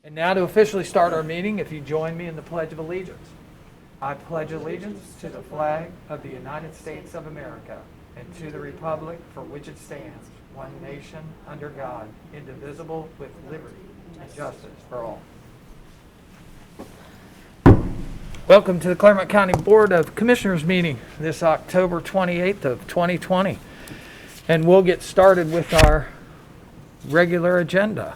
And now to officially start our meeting, if you join me in the Pledge of Allegiance. I pledge allegiance to the flag of the United States of America and to the republic for which it stands, one nation, under God, indivisible, with liberty and justice for all. Welcome to the Claremont County Board of Commissioners meeting this October 28th of 2020. And we'll get started with our regular agenda.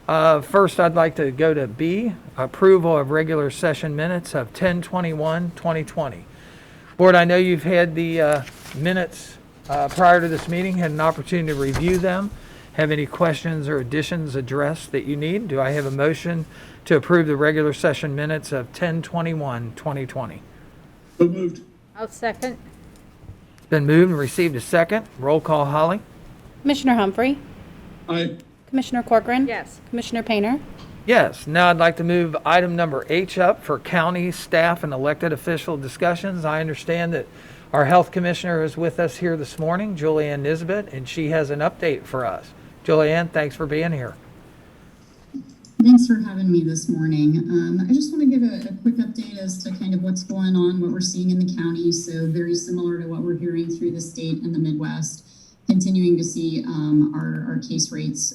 First, I'd like to go to B, approval of regular session minutes of 10/21/2020. Board, I know you've had the minutes prior to this meeting, had an opportunity to review them. Have any questions or additions addressed that you need? Do I have a motion to approve the regular session minutes of 10/21/2020? So moved. I'll second. It's been moved and received a second. Roll call, Holly. Commissioner Humphrey, Aye. Commissioner Corcoran. Yes. Commissioner Painter. Yes, now I'd like to move item number H up for county staff and elected official discussions. I understand that our health commissioner is with us here this morning, Julianne Nisbet, and she has an update for us. Julianne, thanks for being here. Thanks for having me this morning. I just want to give a quick update as to kind of what's going on, what we're seeing in the county. So very similar to what we're hearing through the state and the Midwest, continuing to see our case rates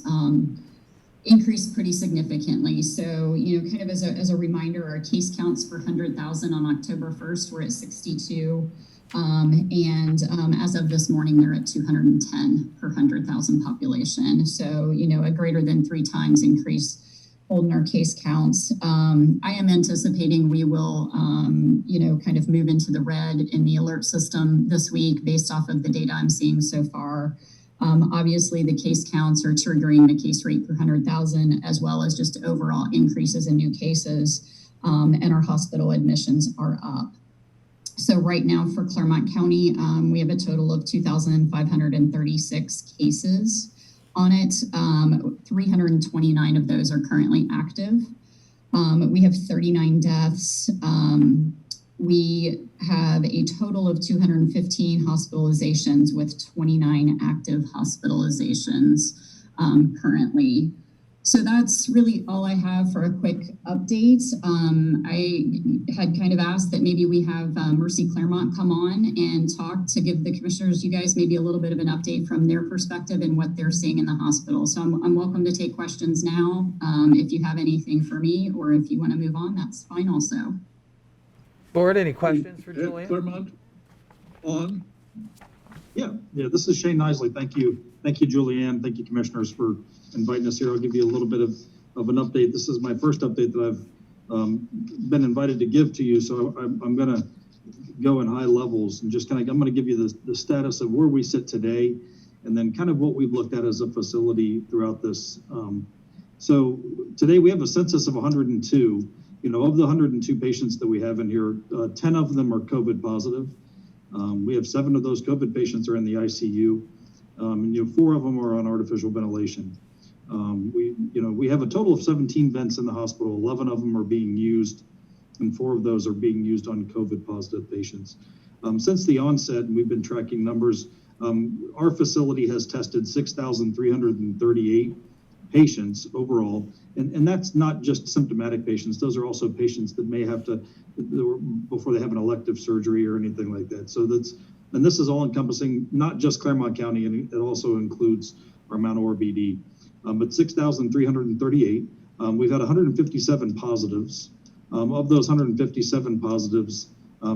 increase pretty significantly. So, kind of as a reminder, our case counts per 100,000 on October 1st were at 62. And as of this morning, they're at 210 per 100,000 population. So, a greater than 3 times increase holding our case counts. I am anticipating we will, kind of move into the red in the alert system this week based off of the data I'm seeing so far. Obviously, the case counts are triggering the case rate per 100,000, as well as just overall increases in new cases, and our hospital admissions are up. So right now for Clermont County, we have a total of 2,536 cases on it. 329 of those are currently active. We have 39 deaths. We have a total of 215 hospitalizations with 29 active hospitalizations currently. So that's really all I have for a quick update. I had kind of asked that maybe we have Mercy Claremont come on and talk to give the commissioners, you guys, maybe a little bit of an update from their perspective and what they're seeing in the hospital. So I'm welcome to take questions now. If you have anything for me, or if you want to move on, that's fine also. Board, any questions for Julianne? Clermont on. Yeah, this is Shane Nisley. Thank you, Julianne. Thank you, commissioners, for inviting us here. I'll give you a little bit of an update. This is my first update that I've been invited to give to you, so I'm going to go in high levels and just I'm going to give you the status of where we sit today, and then kind of what we've looked at as a facility throughout this. So today we have a census of 102. Of the 102 patients that we have in here, 10 of them are COVID positive. We have 7 of those COVID patients are in the ICU. And 4 of them are on artificial ventilation. We have a total of 17 vents in the hospital. 11 of them are being used, and 4 of those are being used on COVID positive patients. Since the onset, we've been tracking numbers. Our facility has tested 6,338 patients overall, and that's not just symptomatic patients. Those are also patients that may have to, before they have an elective surgery or anything like that. So and this is all encompassing not just Claremont County, and it also includes our Mount Orr BD. But 6,338. We've had 157 positives. Of those 157 positives,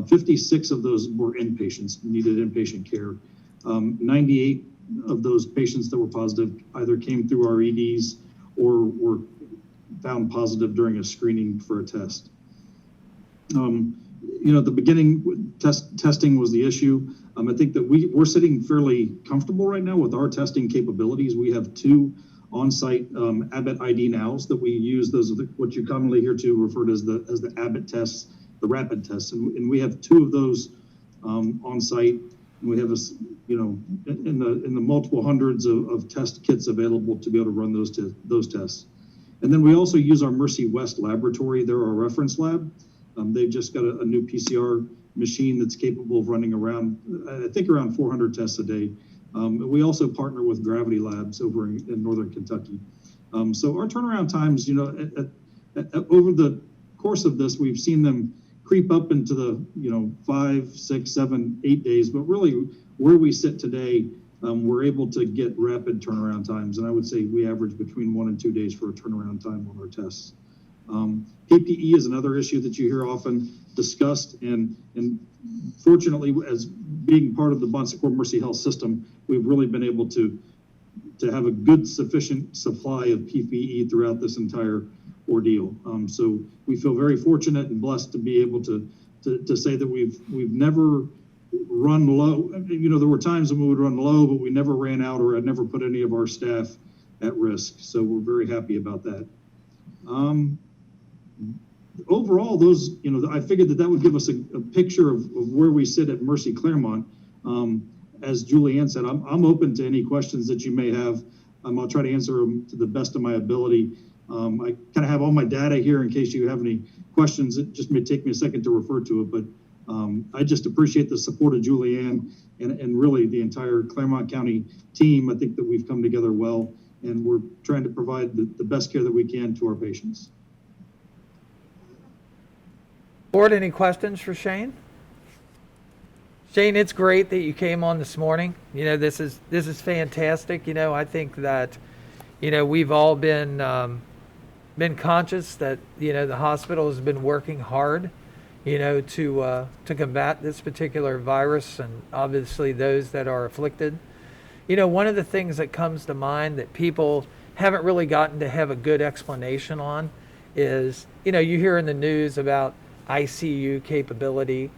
56 of those were inpatients, needed inpatient care. 98 of those patients that were positive either came through our EDs or were found positive during a screening for a test. At the beginning, testing was the issue. I think that we're sitting fairly comfortable right now with our testing capabilities. We have 2 on-site Abbott ID Nows that we use. Those are what you commonly hear to referred as the Abbott tests, the rapid tests, and we have 2 of those on-site. And we have in the multiple hundreds of test kits available to be able to run those tests. And then we also use our Mercy West laboratory. They're our reference lab. They've just got a new PCR machine that's capable of running around 400 tests a day. We also partner with Gravity Labs over in northern Kentucky. So our turnaround times, over the course of this, we've seen them creep up into the 5, 6, 7, 8 days, but really where we sit today, we're able to get rapid turnaround times, and I would say we average between 1 and 2 days for a turnaround time on our tests. PPE is another issue that you hear often discussed, and fortunately, as being part of the Bon Secours Mercy Health system, we've really been able to have a good, sufficient supply of PPE throughout this entire ordeal. So we feel very fortunate and blessed to be able to say that we've never run low. There were times when we would run low, but we never ran out, or had never put any of our staff at risk. So we're very happy about that. Overall, those, I figured that would give us a picture of where we sit at Mercy Claremont. As Julianne said, I'm open to any questions that you may have. I'll try to answer them to the best of my ability. I kind of have all my data here in case you have any questions. It just may take me a second to refer to it, but I just appreciate the support of Julianne and really the entire Clermont County team. I think that we've come together well, and we're trying to provide the best care that we can to our patients. Board, any questions for Shane? Shane, it's great that you came on this morning. This is fantastic. I think that, we've all been conscious that, the hospital has been working hard, to combat this particular virus, and obviously those that are afflicted. One of the things that comes to mind that people haven't really gotten to have a good explanation on is, you hear in the news about ICU capability,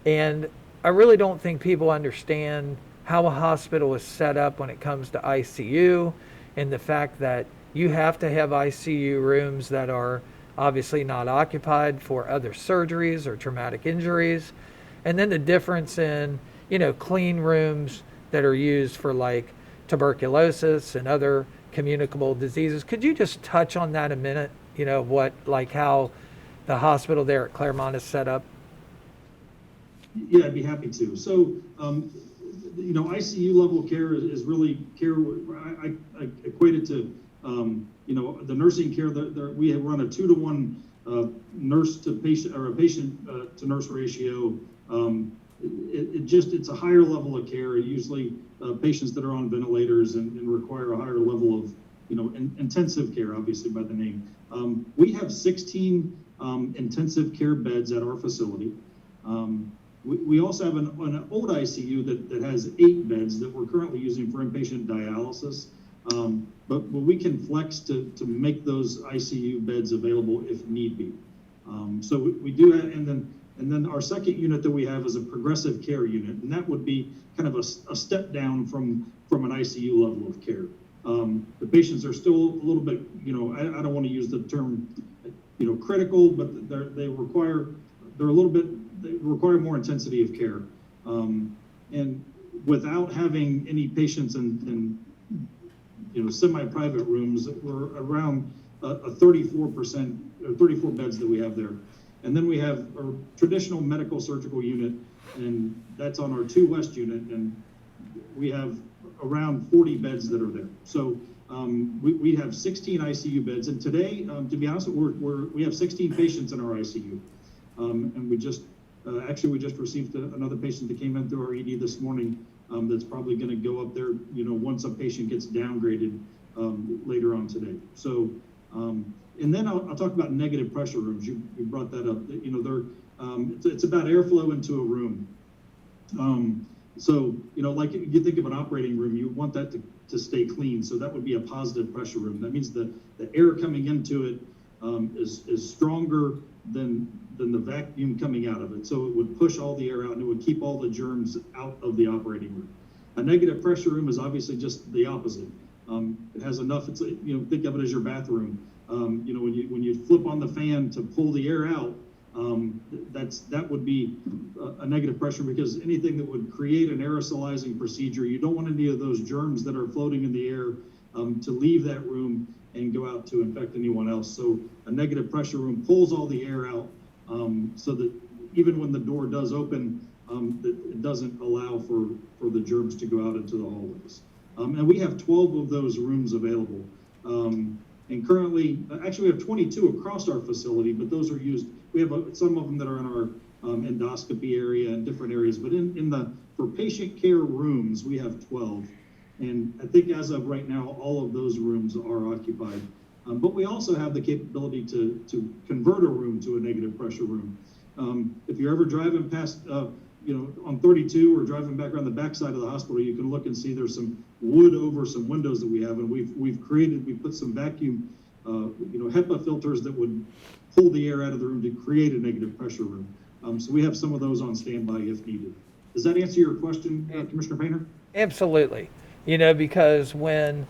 and I really don't think people understand how a hospital is set up when it comes to ICU, and the fact that you have to have ICU rooms that are obviously not occupied for other surgeries or traumatic injuries, and then the difference in, clean rooms that are used for like tuberculosis and other communicable diseases. Could you just touch on that a minute? How the hospital there at Claremont is set up? Yeah, I'd be happy to. So, ICU level care is really care. I equate it to, the nursing care. We run a 2-to-1 nurse to patient, or a patient to nurse ratio. It's a higher level of care. Usually, patients that are on ventilators and require a higher level of, intensive care, obviously by the name. We have 16 intensive care beds at our facility. We also have an old ICU that has 8 beds that we're currently using for inpatient dialysis. But we can flex to make those ICU beds available if need be. So we do that, and then our second unit that we have is a progressive care unit, and that would be kind of a step down from an ICU level of care. The patients are still a little bit, I don't want to use the term, critical, but they require more intensity of care. And without having any patients in semi-private rooms, we're around a 34%, or 34 beds that we have there. And then we have our traditional medical surgical unit, and that's on our 2 West unit, and we have around 40 beds that are there. So we have 16 ICU beds, and today, to be honest, we have 16 patients in our ICU. And we just received another patient that came in through our ED this morning. That's probably going to go up there, once a patient gets downgraded later on today. So, and then I'll talk about negative pressure rooms. You brought that up. It's about airflow into a room. So, like you think of an operating room, you want that to stay clean. So that would be a positive pressure room. That means the air coming into it is stronger than the vacuum coming out of it. So it would push all the air out, and it would keep all the germs out of the operating room. A negative pressure room is obviously just the opposite. It has enough, it's, think of it as your bathroom. When you flip on the fan to pull the air out, that would be a negative pressure, because anything that would create an aerosolizing procedure, you don't want any of those germs that are floating in the air to leave that room and go out to infect anyone else. So a negative pressure room pulls all the air out, so that even when the door does open, it doesn't allow for the germs to go out into the hallways. And we have 12 of those rooms available. And currently, actually, we have 22 across our facility, but those are used. We have some of them that are in our endoscopy area and different areas, but for patient care rooms, we have 12. And I think as of right now, all of those rooms are occupied. But we also have the capability to convert a room to a negative pressure room. If you're ever driving past, on 32 or driving back around the backside of the hospital, you can look and see there's some wood over some windows that we have, and we put some vacuum, HEPA filters that would pull the air out of the room to create a negative pressure room. So we have some of those on standby if needed. Does that answer your question, Commissioner Painter? Absolutely. Because when,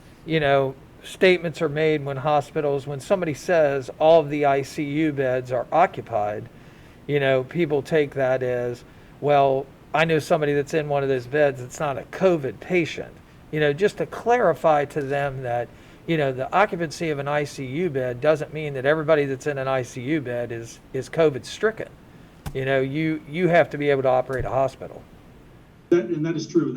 statements are made when somebody says all of the ICU beds are occupied, people take that as, well, I know somebody that's in one of those beds that's not a COVID patient. Just to clarify to them that, the occupancy of an ICU bed doesn't mean that everybody that's in an ICU bed is COVID stricken. You have to be able to operate a hospital. That is true.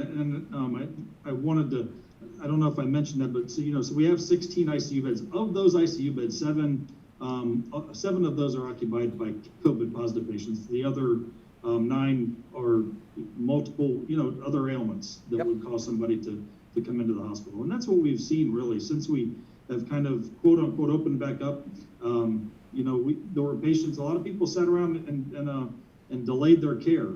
I wanted to, I don't know if I mentioned that, but so we have 16 ICU beds. Of those ICU beds, seven of those are occupied by COVID positive patients. The other 9 are multiple, other ailments that would cause somebody to come into the hospital. And that's what we've seen really since we have kind of quote unquote opened back up. There were patients, a lot of people sat around and delayed their care.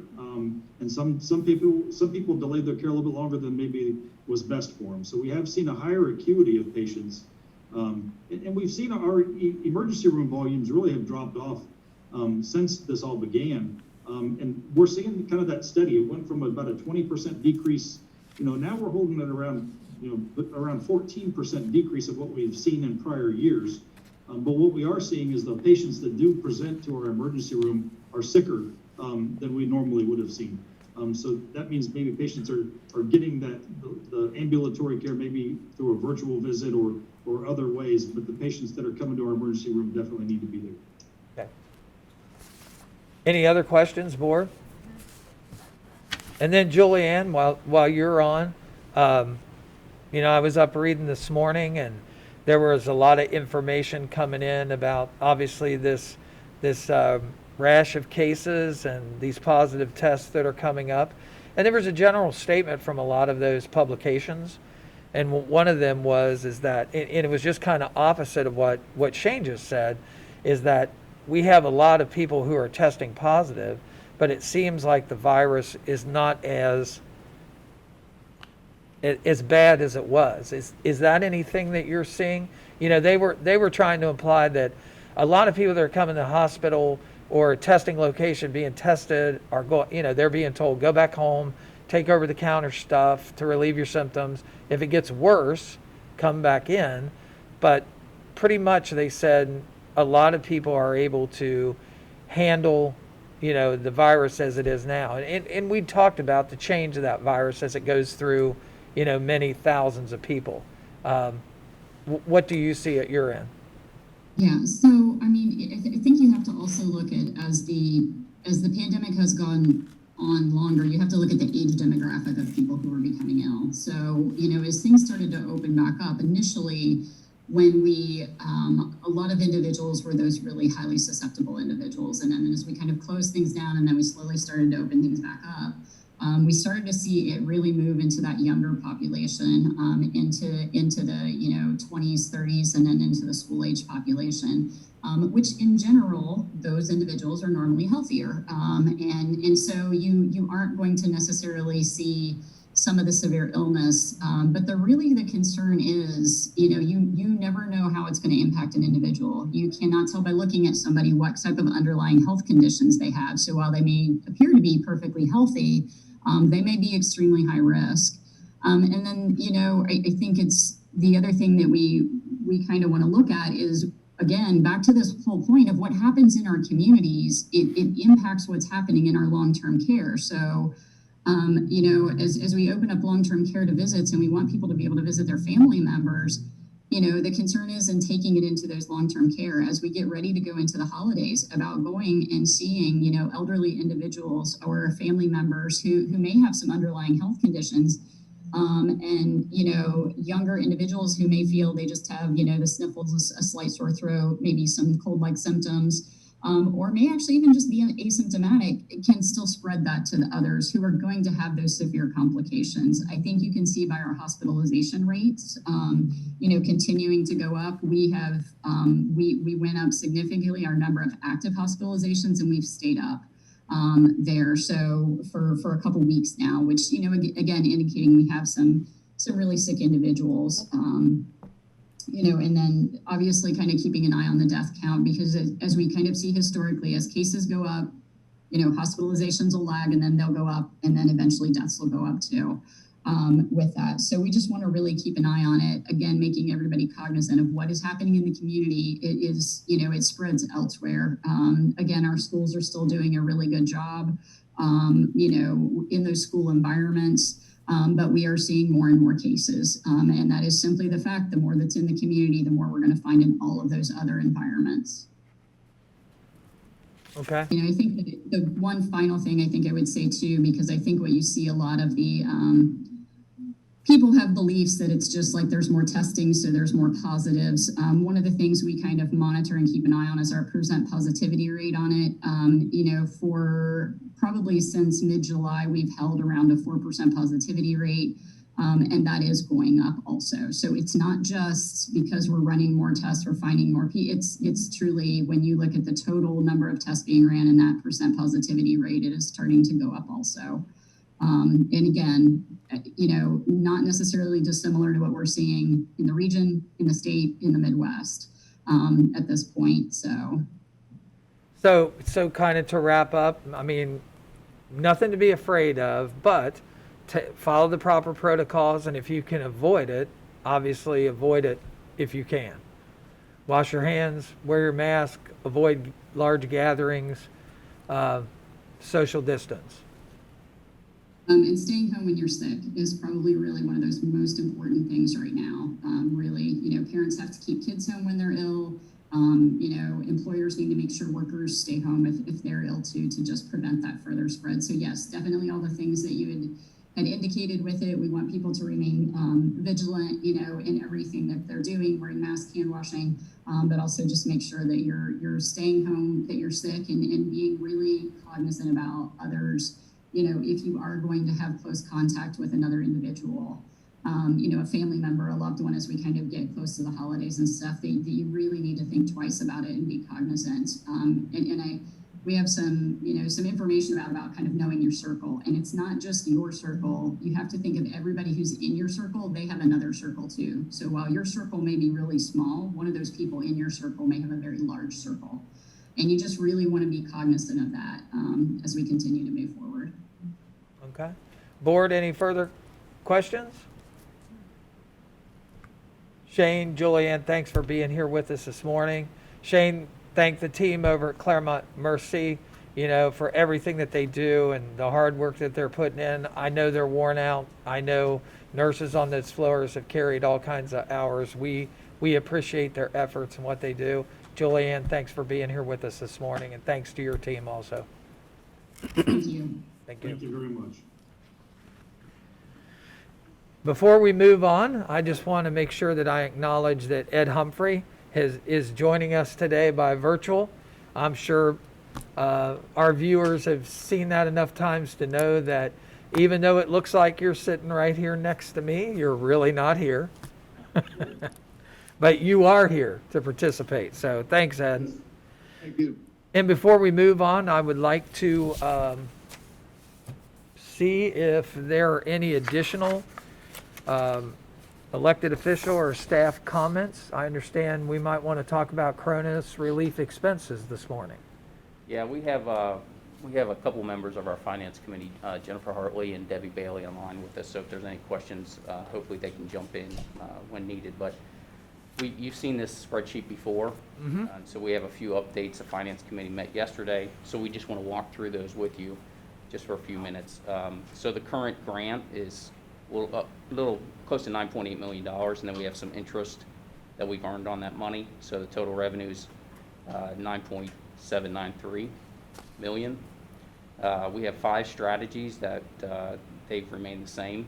And some people delayed their care a little bit longer than maybe was best for them. So we have seen a higher acuity of patients. And we've seen our emergency room volumes really have dropped off since this all began. And we're seeing kind of that steady. It went from about a 20% decrease. Now we're holding it around 14% decrease of what we've seen in prior years. But what we are seeing is the patients that do present to our emergency room are sicker than we normally would have seen. So that means maybe patients are getting the ambulatory care maybe through a virtual visit or other ways, but the patients that are coming to our emergency room definitely need to be there. Okay. Any other questions, board? And then Julianne, while you're on, I was up reading this morning and there was a lot of information coming in about obviously this rash of cases and these positive tests that are coming up. And there was a general statement from a lot of those publications. And one of them is that, and it was just kind of opposite of what Shane just said, is that we have a lot of people who are testing positive, but it seems like the virus is not as bad as it was. Is that anything that you're seeing? They were trying to imply that a lot of people that are coming to the hospital or a testing location being tested are they're being told, go back home, take over the counter stuff to relieve your symptoms. If it gets worse, come back in. But pretty much they said a lot of people are able to handle the virus as it is now. And we talked about the change of that virus as it goes through many thousands of people. What do you see at your end? Yeah, so I think you have to also look at as the pandemic has gone on longer, you have to look at the age demographic of people who are becoming ill. So as things started to open back up, initially when a lot of individuals were those really highly susceptible individuals, and then as we kind of closed things down and then we slowly started to open things back up, we started to see it really move into that younger population, into the 20s, 30s, and then into the school age population, which in general, those individuals are normally healthier. And so you aren't going to necessarily see some of the severe illness, but the concern is, you never know how it's going to impact an individual. You cannot tell by looking at somebody what type of underlying health conditions they have. So while they may appear to be perfectly healthy, they may be extremely high risk. And then, I think it's the other thing that we kind of want to look at is, again, back to this whole point of what happens in our communities, it impacts what's happening in our long-term care. So, as we open up long-term care to visits and we want people to be able to visit their family members, the concern is in taking it into those long-term care as we get ready to go into the holidays about going and seeing, elderly individuals or family members who may have some underlying health conditions. And, you know, younger individuals who may feel they just have, you know, the sniffles, a slight sore throat, maybe some cold-like symptoms, or may actually even just be asymptomatic, it can still spread that to the others who are going to have those severe complications. I think you can see by our hospitalization rates, you know, continuing to go up. We have, we went up significantly our number of active hospitalizations, and we've stayed up there. So for a couple weeks now, which, you know, again, indicating we have some really sick individuals. You know, and then obviously kind of keeping an eye on the death count, because as we kind of see historically, as cases go up, you know, hospitalizations will lag, and then they'll go up, and then eventually deaths will go up too with that. So we just want to really keep an eye on it. Again, making everybody cognizant of what is happening in the community. It is, you know, it spreads elsewhere. Again, our schools are still doing a really good job, you know, in those school environments. But we are seeing more and more cases. And that is simply the fact, the more that's in the community, the more we're going to find in all of those other environments. Okay. You know, I think that the one final thing I think I would say too, because I think what you see a lot of the people have beliefs that it's just like there's more testing, so there's more positives. One of the things we kind of monitor and keep an eye on is our percent positivity rate on it. You know, for probably since mid-July, we've held around a 4% positivity rate, and that is going up also. So it's not just because we're running more tests or finding more it's truly, when you look at the total number of tests being ran and that percent positivity rate, it is starting to go up also. And again, you know, not necessarily dissimilar to what we're seeing in the region, in the state, in the Midwest at this point. So kind of to wrap up, I mean, nothing to be afraid of, but follow the proper protocols, and if you can avoid it, obviously avoid it if you can. Wash your hands, wear your mask, avoid large gatherings, social distance. And staying home when you're sick is probably really one of those most important things right now. Really, you know, parents have to keep kids home when they're ill. You know, employers need to make sure workers stay home if they're ill too, to just prevent that further spread. So yes, definitely all the things that you had indicated with it. We want people to remain vigilant, you know, in everything that they're doing, wearing masks, hand washing, but also just make sure that you're staying home, that you're sick, and being really cognizant about others. You know, if you are going to have close contact with another individual, you know, a family member, a loved one, as we kind of get close to the holidays and stuff, that you really need to think twice about it and be cognizant. We have some, you know, some information about kind of knowing your circle, and it's not just your circle. You have to think of everybody who's in your circle. They have another circle too. So while your circle may be really small, one of those people in your circle may have a very large circle. And you just really want to be cognizant of that as we continue to move forward. Okay. Board, any further questions? Shane, Julianne, thanks for being here with us this morning. Shane, thank the team over at Claremont Mercy, you know, for everything that they do and the hard work that they're putting in. I know they're worn out. I know nurses on those floors have carried all kinds of hours. We appreciate their efforts and what they do. Julianne, thanks for being here with us this morning, and thanks to your team also. Thank you. Thank you. Thank you very much. Before we move on, I just want to make sure that I acknowledge that Ed Humphrey is joining us today by virtual. I'm sure our viewers have seen that enough times to know that even though it looks like you're sitting right here next to me, you're really not here. But you are here to participate. So thanks, Ed. Thank you. And before we move on, I would like to see if there are any additional elected official or staff comments. I understand we might want to talk about Cronus relief expenses this morning. Yeah, we have a couple members of our finance committee, Jennifer Hartley and Debbie Bailey, online with us. So if there's any questions, hopefully they can jump in when needed. But you've seen this spreadsheet before, so we have a few updates. The finance committee met yesterday, so we just want to walk through those with you just for a few minutes. So the current grant is a little close to $9.8 million, and then we have some interest that we've earned on that money. So the total revenue is $9.793 million. We have 5 strategies that they've remained the same.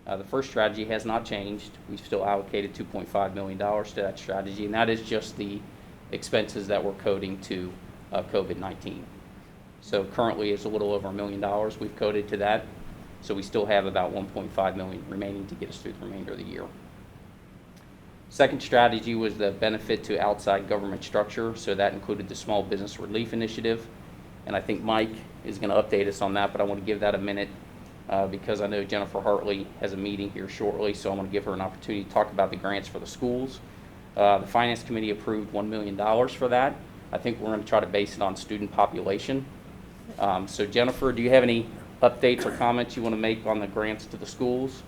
The first strategy has not changed. We've still allocated $2.5 million to that strategy, and that is just the expenses that we're coding to COVID-19. So currently it's a little over $1 million we've coded to that. So we still have about $1.5 million remaining to get us through the remainder of the year. Second strategy was the benefit to outside government structure. So that included the Small Business Relief Initiative. And I think Mike is going to update us on that, but I want to give that a minute because I know Jennifer Hartley has a meeting here shortly, so I want to give her an opportunity to talk about the grants for the schools. The Finance Committee approved $1 million for that. I think we're going to try to base it on student population. So Jennifer, do you have any updates or comments you want to make on the grants to the schools?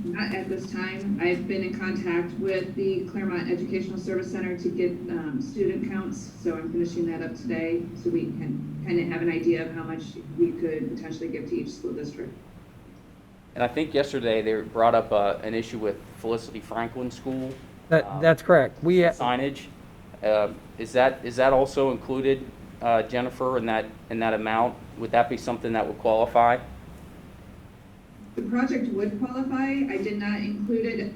Not at this time. I've been in contact with the Claremont Educational Service Center to get student counts, so I'm finishing that up today so we can kind of have an idea of how much we could potentially give to each school district. And I think yesterday they brought up an issue with Felicity Franklin School. That's correct. Signage. Is that also included, Jennifer, in that amount? Would that be something that would qualify? The project would qualify. I did not include it.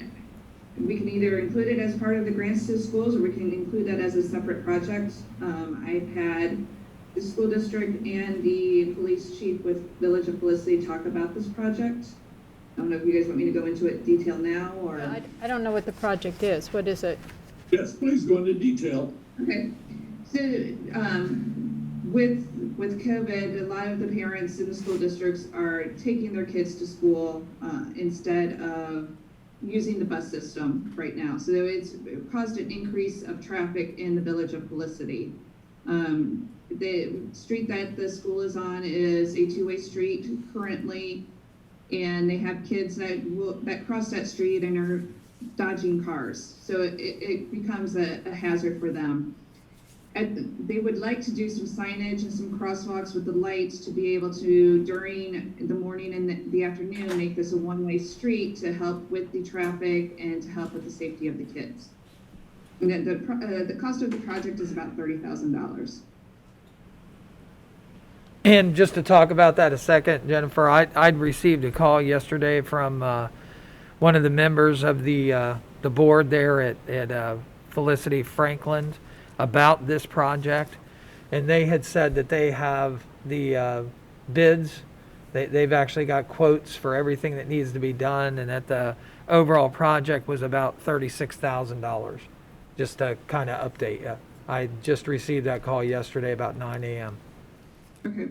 We can either include it as part of the grants to schools, or we can include that as a separate project. I've had the school district and the police chief with Village of Felicity talk about this project. I don't know if you guys want me to go into it in detail now, or... I don't know what the project is. What is it? Yes, please go into detail. Okay, so with COVID, a lot of the parents in the school districts are taking their kids to school instead of using the bus system right now. So it caused an increase of traffic in the Village of Felicity. The street that the school is on is a two-way street currently, and they have kids that cross that street and are dodging cars. So it becomes a hazard for them. They would like to do some signage and some crosswalks with the lights to be able to, during the morning and the afternoon, make this a one-way street to help with the traffic and to help with the safety of the kids. And the cost of the project is about $30,000. And just to talk about that a second, Jennifer, I'd received a call yesterday from one of the members of the board there at Felicity Franklin about this project, and they had said that they have the bids. They've actually got quotes for everything that needs to be done, and that the overall project was about $36,000. Just to kind of update you. I just received that call yesterday about 9 a.m. Okay.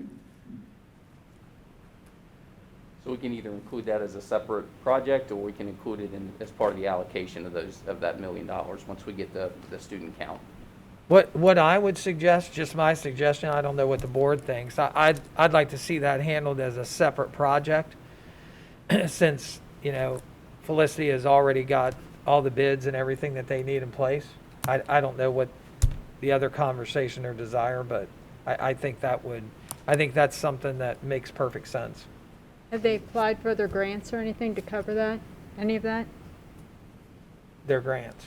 So we can either include that as a separate project, or we can include it as part of the allocation of that $1 million once we get the student count. What I would suggest, just my suggestion, I don't know what the board thinks. I'd like to see that handled as a separate project, since Felicity has already got all the bids and everything that they need in place. I don't know what the other conversation or desire, but I think that's something that makes perfect sense. Have they applied for other grants or anything to cover that? Any of that? Their grants.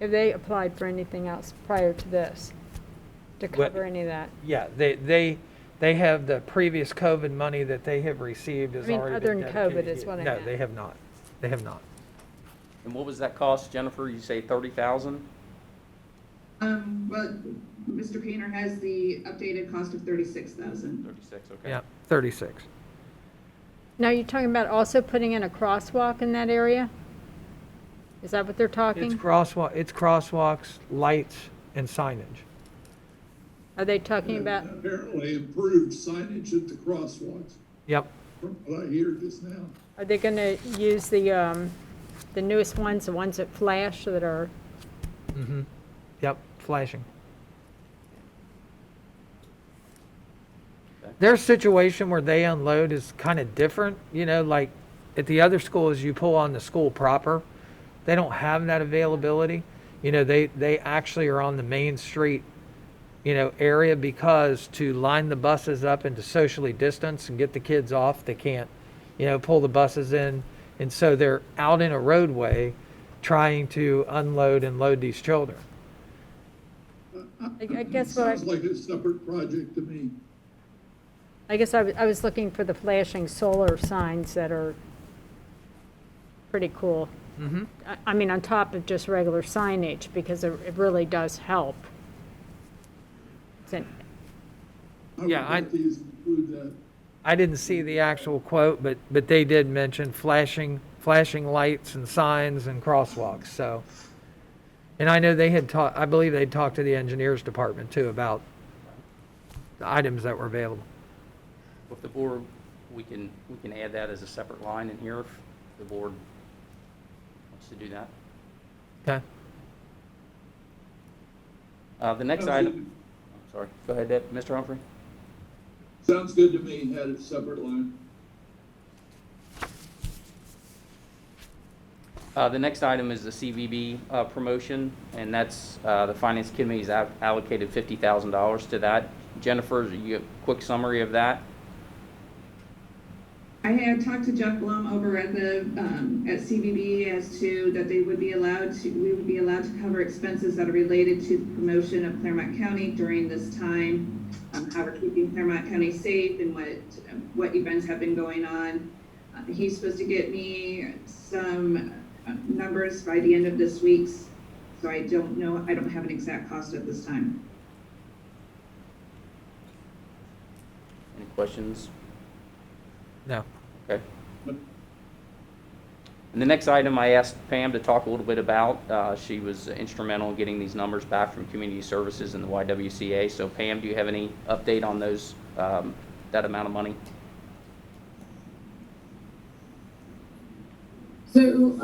Have they applied for anything else prior to this to cover any of that? Yeah, they have the previous COVID money that they have received has already other been than dedicated COVID is to- what I No, meant. they have not. They have not. And what was that cost, Jennifer? You say $30,000? Well, Mr. Painter has the updated cost of $36,000. 36, okay. Yeah, 36. Now, you're talking about also putting in a crosswalk in that area? Is that what they're It's talking? crosswalks, lights, and signage. Are they talking about, Apparently improved signage at the crosswalks, Yep. from what I hear just now. are they going to use the newest ones, the ones that flash that are, Mm-hmm. Yep, flashing. Their situation where they unload is kind of different, like at the other schools, you pull on the school proper. They don't have that availability. They actually are on the main street, area, because to line the buses up and to socially distance and get the kids off, they can't, pull the buses in. And so they're out in a roadway trying to unload and load these children. I guess what I- Sounds like a separate project to me. I guess I was looking for the flashing solar signs that are pretty cool. Mm-hmm. I mean, on top of just regular signage, because it really does help. It's Yeah, I would think these include that. I didn't see the actual quote, but they did mention flashing lights and signs and crosswalks, so. And I know they had I believe they'd talked to the engineers department too about the items that were available. With the board, we can add that as a separate line in here if the board wants to do that. Okay. The next Sounds item, good. I'm sorry, go ahead, Mr. Humphrey. Sounds good to me, had a separate line. The next item is the CVB promotion, and that's, the Finance Committee's allocated $50,000 to that. Jennifer, you have a quick summary of that? I had talked to Jeff Blum over at the, at CVB as to that we would be allowed to cover expenses that are related to the promotion of Claremont County during this time, how we're keeping Claremont County safe and what events have been going on. He's supposed to get me some numbers by the end of this week, so I don't know, I don't have an exact cost at this time. Any questions? No. Okay. And the next item I asked Pam to talk a little bit about. She was instrumental in getting these numbers back from Community Services and the YWCA. So Pam, do you have any update on those, that amount of money? So,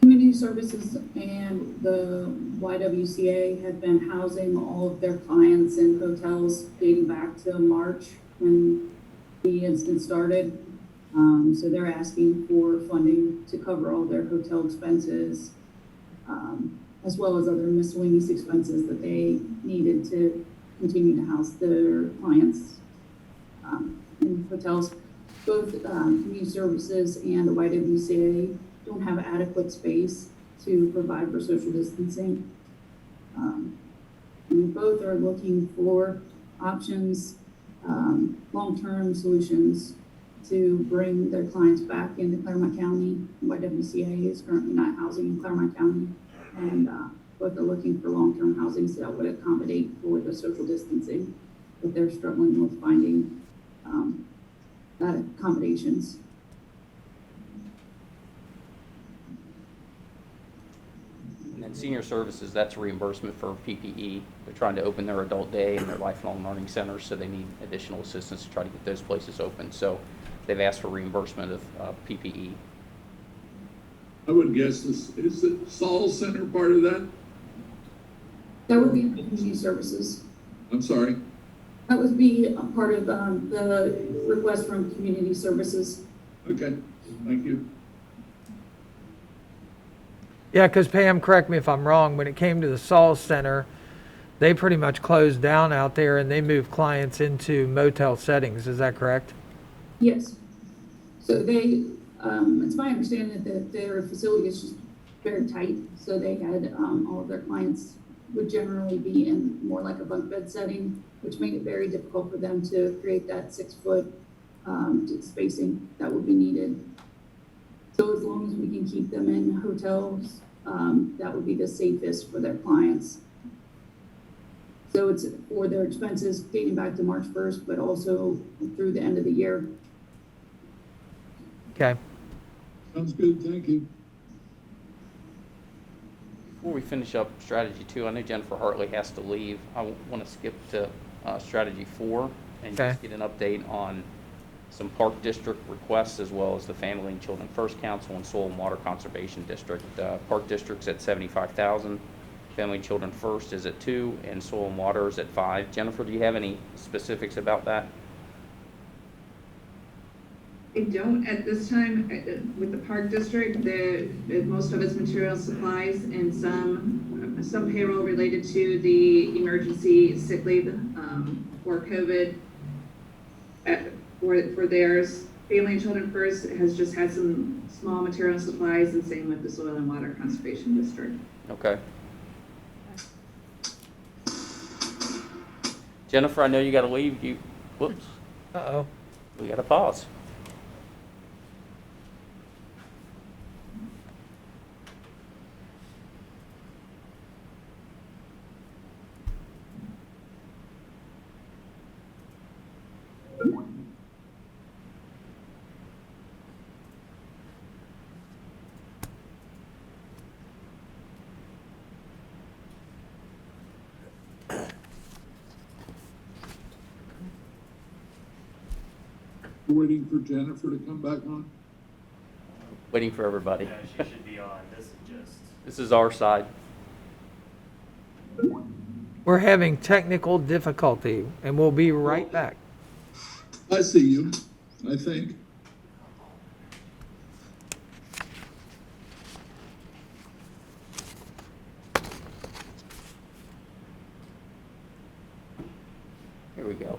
Community Services and the YWCA have been housing all of their clients in hotels dating back to March when the incident started. So they're asking for funding to cover all their hotel expenses, as well as other miscellaneous expenses that they needed to continue to house their clients in hotels. Both Community Services and the YWCA don't have adequate space to provide for social distancing. And both are looking for options, long-term solutions to bring their clients back into Claremont County. YWCA is currently not housing in Claremont County, and both are looking for long-term housing that would accommodate for the social distancing, but they're struggling with finding that accommodations. And then Senior Services, that's reimbursement for PPE. They're trying to open their adult day and their lifelong learning centers, so they need additional assistance to try to get those places open. So they've asked for reimbursement of PPE. I would guess is the Saul Center part of that? That would be Community Services. I'm sorry. That would be a part of the request from Community Services. Okay, thank you. Yeah, because Pam, correct me if I'm wrong, when it came to the Saul Center, they pretty much closed down out there and they moved clients into motel settings. Is that correct? Yes. So they, it's my understanding that their facility is just very tight. So they had all of their clients would generally be in more like a bunk bed setting, which made it very difficult for them to create that 6 foot spacing that would be needed. So as long as we can keep them in hotels, that would be the safest for their clients. So it's for their expenses dating back to March 1st, but also through the end of the year. Okay. Sounds good, thank you. Before we finish up strategy 2, I know Jennifer Hartley has to leave. I want to skip to strategy 4 and Okay. just get an update on some park district requests as well as the Family and Children First Council and Soil and Water Conservation District. Park district's at $75,000, Family and Children First is at 2, and Soil and Water is at 5. Jennifer, do you have any specifics about that? I don't at this time. With the park district, most of its material supplies and some payroll related to the emergency sick leave for COVID. For theirs, Family and Children First has just had some small material supplies, and same with the Soil and Water Conservation District. Okay. Jennifer, I know you got to leave. Whoops, Uh-oh. we got a pause. We're waiting for Jennifer to come back on. Waiting for everybody. Yeah, she should be on. This is just. This is our side. We're having technical difficulty, and we'll be right back. I see you, I think. Here we go.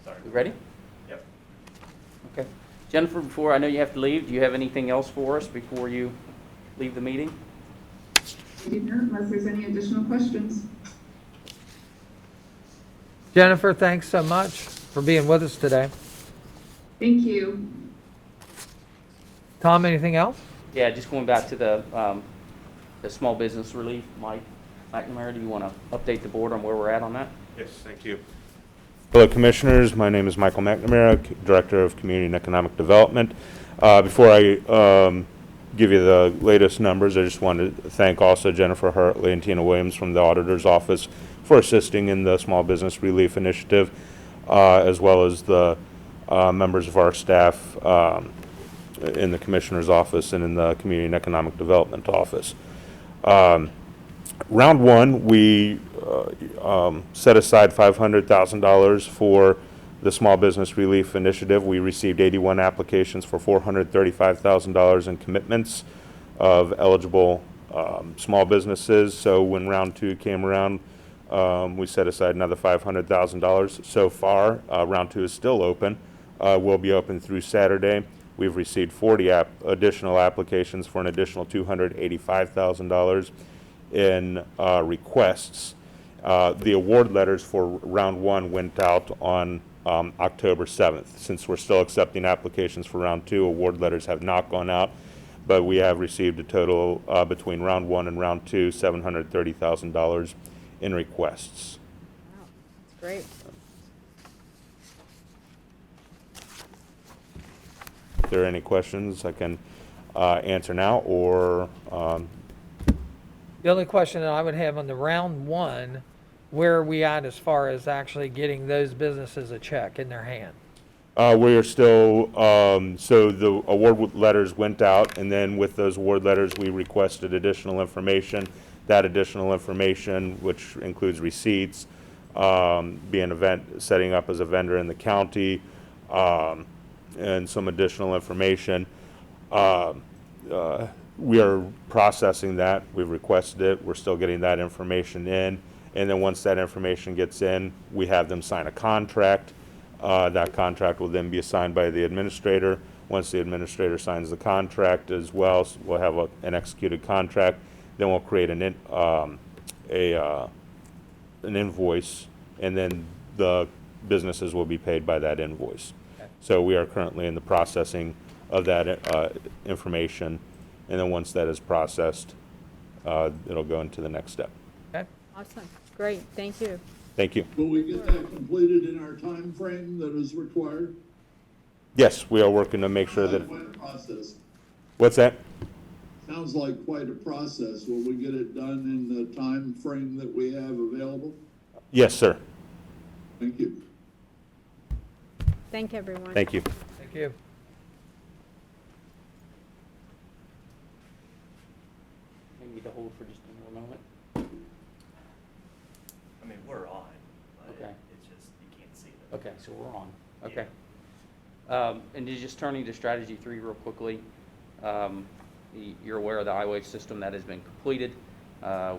Sorry. We ready? Yep. Okay. Jennifer, before, I know you have to leave, do you have anything else for us before you leave the meeting? I do not, unless there's any additional questions. Jennifer, thanks so much for being with us today. Thank you. Tom, anything else? Yeah, just going back to the small business relief, Mike McNamara, do you want to update the board on where we're at on that? Yes, thank you. Hello, Commissioners. My name is Michael McNamara, Director of Community and Economic Development. Before I give you the latest numbers, I just wanted to thank also Jennifer Hartley and Tina Williams from the Auditor's Office for assisting in the Small Business Relief Initiative, as well as the members of our staff in the Commissioner's Office and in the Community and Economic Development Office. Round one, we set aside $500,000 for the Small Business Relief Initiative. We received 81 applications for $435,000 in commitments of eligible small businesses. So when round two came around, we set aside another $500,000. So far, round two is still open. Will be open through Saturday. We've received 40 additional applications for an additional $285,000 in requests. The award letters for round one went out on October 7th. Since we're still accepting applications for round two, award letters have not gone out, but we have received a total between round one and round two, $730,000 in requests. Wow, that's great. If there are any questions, I can answer now, or The only question that I would have on the round one, where are we at as far as actually getting those businesses a check in their hand? we are still, so the award letters went out, and then with those award letters, we requested additional information. That additional information, which includes receipts, setting up as a vendor in the county, and some additional information. We are processing that. We've requested it. We're still getting that information in. And then once that information gets in, we have them sign a contract. That contract will then be assigned by the administrator. Once the administrator signs the contract as well, so we'll have an executed contract. Then we'll create an invoice, and then the businesses will be paid by that invoice. Okay. So we are currently in the processing of that information, and then once that is processed, it'll go into the next step. Okay. Awesome, great, thank you. Thank you. Will we get that completed in our time frame that is required? Yes, we are working to make sure that. Quite a process. What's that? Sounds like quite a process. Will we get it done in the time frame that we have available? Yes, sir. Thank you. Thank everyone. Thank you. Thank you. We need to hold for just one more moment. I mean, we're on, but Okay. it's just, you can't see it. Okay, so we're on. Okay. And just turning to strategy 3 real quickly. You're aware of the iWave system that has been completed.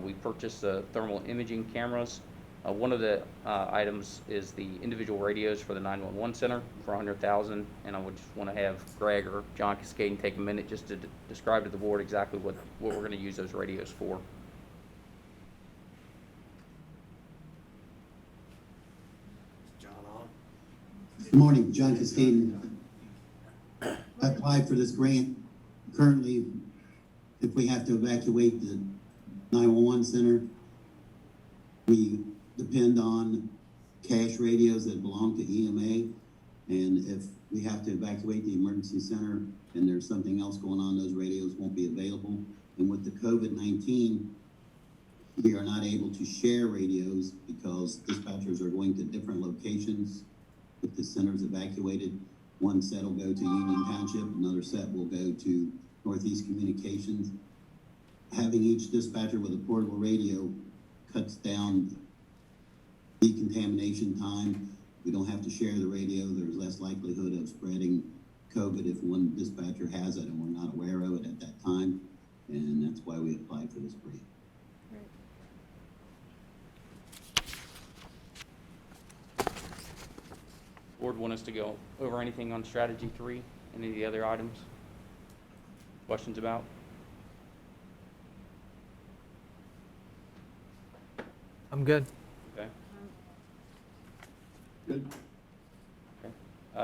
We purchased the thermal imaging cameras. One of the items is the individual radios for the 911 center for $100,000, and I would just want to have Greg or John Cascaden take a minute just to describe to the board exactly what we're going to use those radios for. John on? Good morning, John Cascaden. I applied for this grant. Currently, if we have to evacuate the 911 center, we depend on cash radios that belong to EMA. And if we have to evacuate the emergency center and there's something else going on, those radios won't be available. And with the COVID-19, we are not able to share radios because dispatchers are going to different locations. If the center is evacuated, one set will go to Union Township, another set will go to Northeast Communications. Having each dispatcher with a portable radio cuts down decontamination time. We don't have to share the radio. There's less likelihood of spreading COVID if one dispatcher has it and we're not aware of it at that time. And that's why we applied for this grant. Board want us to go over anything on strategy 3? Any of the other items? Questions about? I'm good. Okay. Good.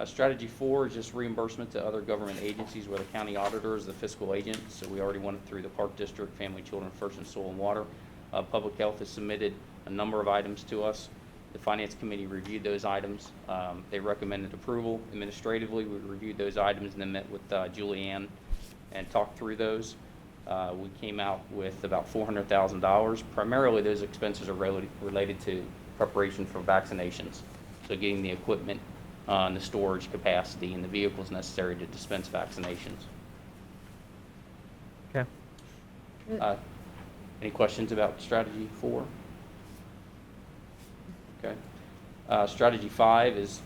Strategy 4 is just reimbursement to other government agencies where the county auditor is the fiscal agent. So we already went through the Park District, Family, Children First, and Soil and Water. Public Health has submitted a number of items to us. The Finance Committee reviewed those items. They recommended approval. Administratively, we reviewed those items and then met with Julianne and talked through those. We came out with about $400,000. Primarily, those expenses are related to preparation for vaccinations. So getting the equipment and the storage capacity and the vehicles necessary to dispense vaccinations. Okay. Any questions about strategy 4? Okay. Strategy 5 is,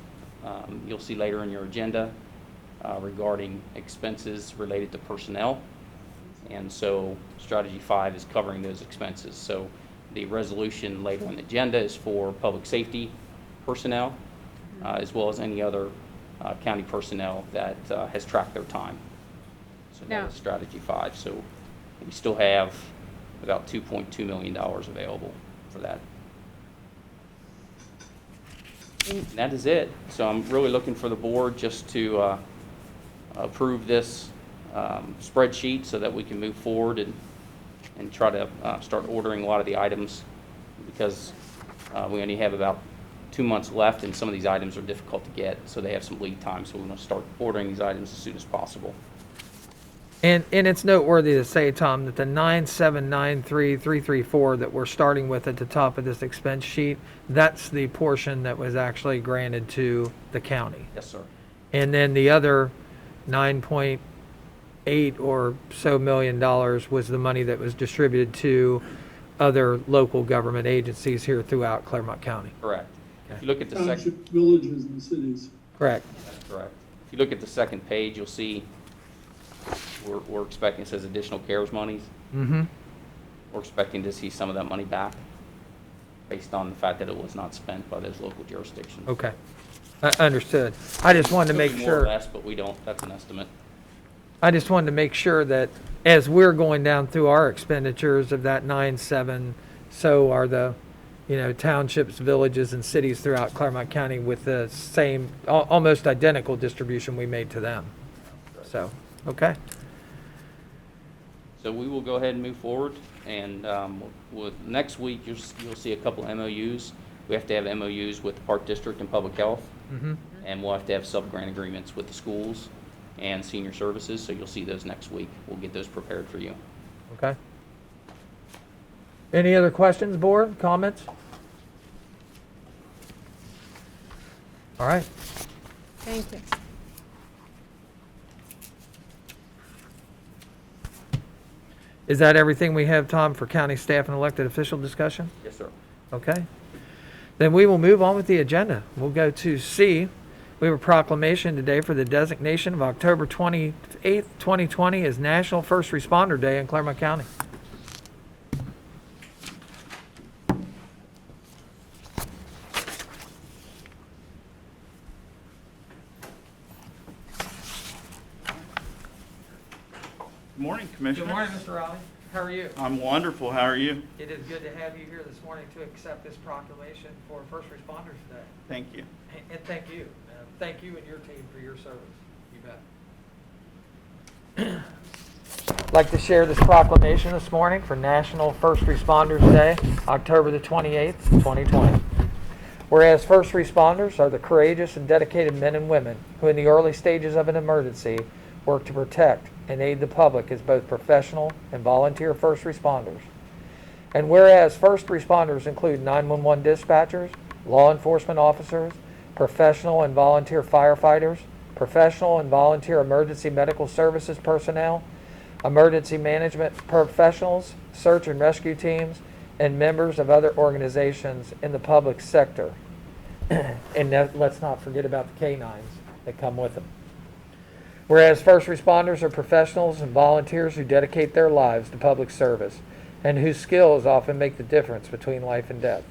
you'll see later in your agenda regarding expenses related to personnel. And so strategy 5 is covering those expenses. So the resolution later on the agenda is for public safety personnel, as well as any other county personnel that has tracked their time. So Now- that is strategy 5. So we still have about $2.2 million available for that. And that is it. So I'm really looking for the board just to approve this spreadsheet so that we can move forward and try to start ordering a lot of the items, because we only have about 2 months left and some of these items are difficult to get, so they have some lead time. So we want to start ordering these items as soon as possible. And it's noteworthy to say, Tom, that the 9793334 that we're starting with at the top of this expense sheet, that's the portion that was actually granted to the county. Yes, sir. And then the other 9.8 or so million dollars was the money that was distributed to other local government agencies here throughout Clermont County. Correct. If you look at the second, Township, villages, and cities. Correct. that's correct. If you look at the second page, you'll see we're expecting, it says additional CARES monies. Mm-hmm. We're expecting to see some of that money back based on the fact that it was not spent by those local jurisdictions. Okay. Understood. I just wanted to make Could be more or sure. less, but we don't, that's an estimate. I just wanted to make sure that as we're going down through our expenditures of that 9.7, so are the, townships, villages, and cities throughout Claremont County with the same, almost identical distribution we made to them. So, okay. So we will go ahead and move forward, and next week, you'll see a couple of MOUs. We have to have MOUs with the Park District and Public Health, Mm-hmm. and we'll have to have sub-grant agreements with the schools and senior services, so you'll see those next week. We'll get those prepared for you. Okay. Any other questions, board, comments? All right. Thank you. Is that everything we have, Tom, for county staff and elected official discussion? Yes, sir. Okay. Then we will move on with the agenda. We'll go to C. We have a proclamation today for the designation of October 28th, 2020 as National First Responder Day in Clermont County. Good morning, Commissioner. Good morning, Mr. Raleigh. How are you? I'm wonderful. How are you? It is good to have you here this morning to accept this proclamation for First Responders Day. Thank you. And thank you. Thank you and your team for your service. You bet. I'd like to share this proclamation this morning for National First Responders Day, October the 28th, 2020. Whereas first responders are the courageous and dedicated men and women who in the early stages of an emergency work to protect and aid the public as both professional and volunteer first responders. And whereas first responders include 911 dispatchers, law enforcement officers, professional and volunteer firefighters, professional and volunteer emergency medical services personnel, emergency management professionals, search and rescue teams, and members of other organizations in the public sector. And let's not forget about the canines that come with them. Whereas first responders are professionals and volunteers who dedicate their lives to public service and whose skills often make the difference between life and death.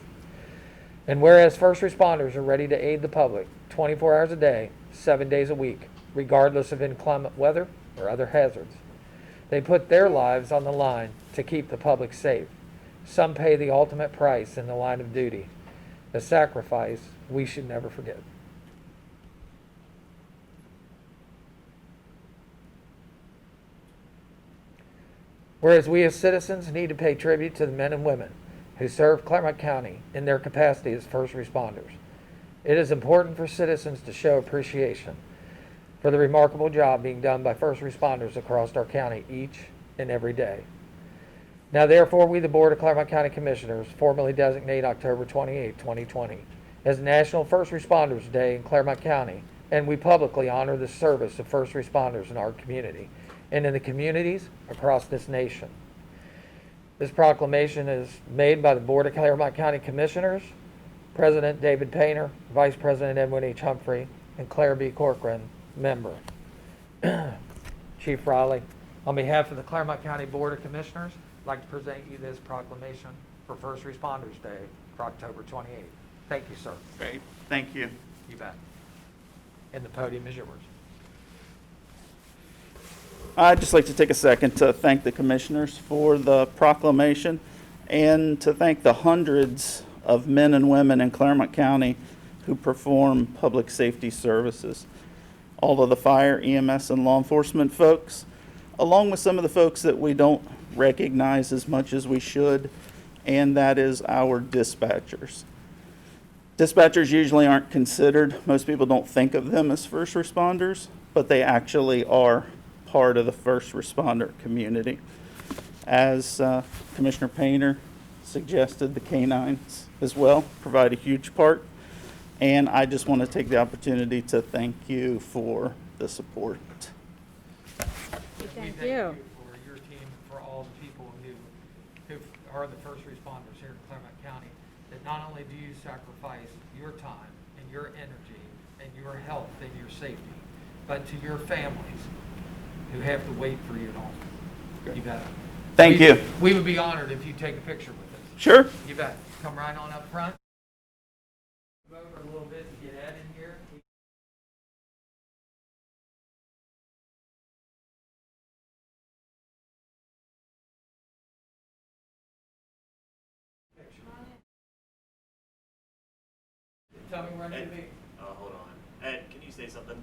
And whereas first responders are ready to aid the public 24 hours a day, 7 days a week, regardless of inclement weather or other hazards. They put their lives on the line to keep the public safe. Some pay the ultimate price in the line of duty, a sacrifice we should never forget. Whereas we as citizens need to pay tribute to the men and women who serve Clermont County in their capacity as first responders. It is important for citizens to show appreciation for the remarkable job being done by first responders across our county each and every day. Now therefore, we the Board of Clermont County Commissioners formally designate October 28, 2020 as National First Responders Day in Claremont County, and we publicly honor the service of first responders in our community and in the communities across this nation. This proclamation is made by the Board of Claremont County Commissioners, President David Painter, Vice President Edwin H. Humphrey, and Claire B. Corcoran, member. Chief Riley, on behalf of the Claremont County Board of Commissioners, I'd like to present you this proclamation for First Responders Day for October 28th. Thank you, sir. Great. Thank you. You bet. And the podium is yours. I'd just like to take a second to thank the commissioners for the proclamation and to thank the hundreds of men and women in Claremont County who perform public safety services. All of the fire, EMS, and law enforcement folks, along with some of the folks that we don't recognize as much as we should, and that is our dispatchers. Dispatchers usually aren't considered, most people don't think of them as first responders, but they actually are part of the first responder community. As Commissioner Painter suggested, the canines as well provide a huge part, and I just want to take the opportunity to thank you for the support. Thank We you. for your team and for all the people who are the first responders here in Clermont County, that not only do you sacrifice your time and your energy and your health and your safety, but to your families who have to wait for you at home. You bet. Thank you. We would be honored if you take a picture with us. Sure. You bet. Come right on up front. Move over a little bit to get Ed in here. Tell me where I need to be. Oh, hold on. Ed, can you say something?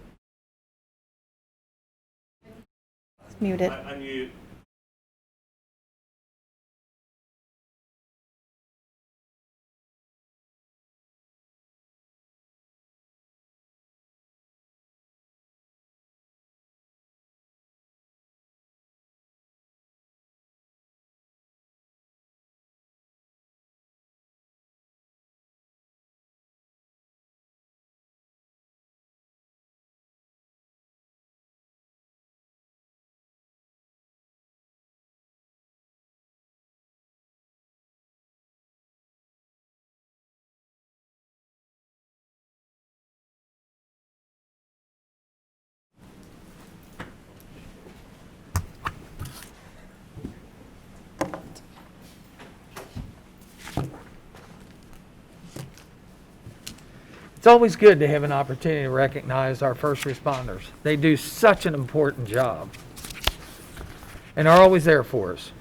It's muted. Unmute. It's always good to have an opportunity to recognize our first responders. They do such an important job. and are always there for us.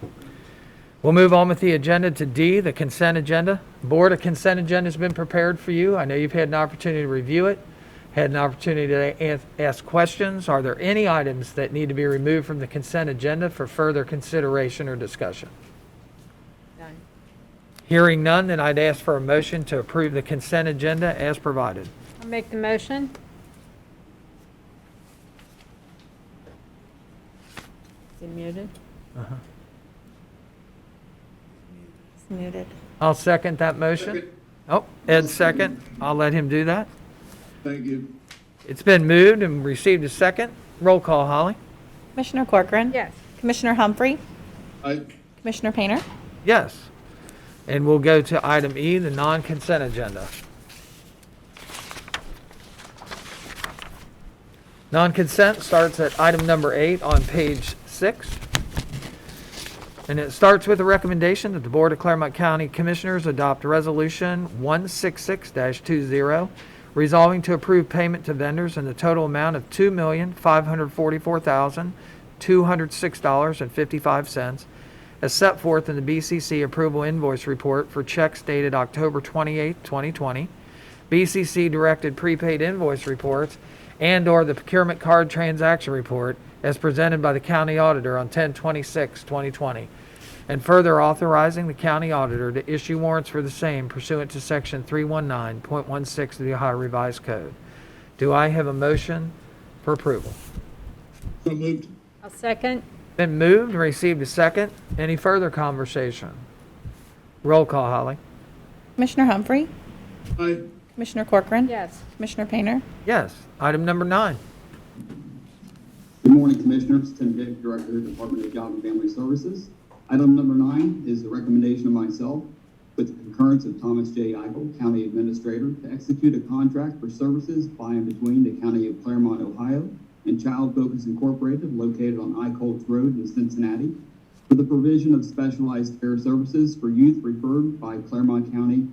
We'll move on with the agenda to D, the consent agenda. Board, a consent agenda has been prepared for you. I know you've had an opportunity to review it, had an opportunity to ask questions. Are there any items that need to be removed from the consent agenda for further consideration or discussion? None. Hearing none, then I'd ask for a motion to approve the consent agenda as provided. I'll make the motion. Is he muted? It's muted. I'll second that motion. Second. Oh, Ed second. I'll let him do that. Thank you. It's been moved and received a second. Roll call, Holly. Commissioner Corcoran? Yes. Commissioner Humphrey? Aye. Commissioner Painter? Yes. And we'll go to item E, the non-consent agenda. Non-consent starts at item number 8 on page 6. And it starts with a recommendation that the Board of Claremont County Commissioners adopt Resolution 166-20, resolving to approve payment to vendors in the total amount of $2,544,206.55, as set forth in the BCC Approval Invoice Report for checks dated October 28, 2020, BCC Directed Prepaid Invoice Reports, and/or the Procurement Card Transaction Report as presented by the County Auditor on 10/26/2020, and further authorizing the County Auditor to issue warrants for the same pursuant to Section 319.16 of the Ohio Revised Code. Do I have a motion for approval? So moved. I'll second. Been moved and received a second. Any further conversation? Roll call, Holly. Commissioner Humphrey? Aye. Commissioner Corcoran? Yes. Commissioner Painter? Yes. Item number 9. Good morning, Commissioners. Tim Dick, Director, Department of Job and Family Services. Item number 9 is the recommendation of myself, with the concurrence of Thomas J. Icu, County Administrator, to execute a contract for services by and between the County of Claremont, Ohio, and Child Focus Incorporated, located on Icolts Road in Cincinnati, for the provision of specialized care services for youth referred by Claremont County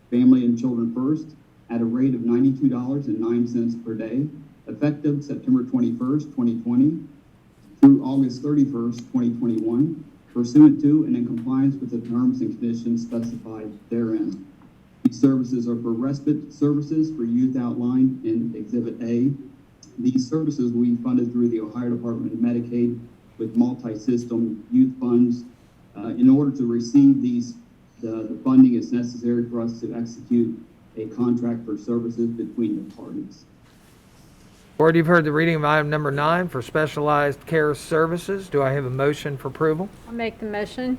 Family and Children First at a rate of $92.09 per day, effective September 21st, 2020 through August 31st, 2021, pursuant to and in compliance with the terms and conditions specified therein. These services are for respite services for youth outlined in Exhibit A. These services will be funded through the Ohio Department of Medicaid with multi-system youth funds. In order to receive these, the funding is necessary for us to execute a contract for services between the parties. Board, you've heard the reading of item number 9 for specialized care services. Do I have a motion for approval? I'll make the motion.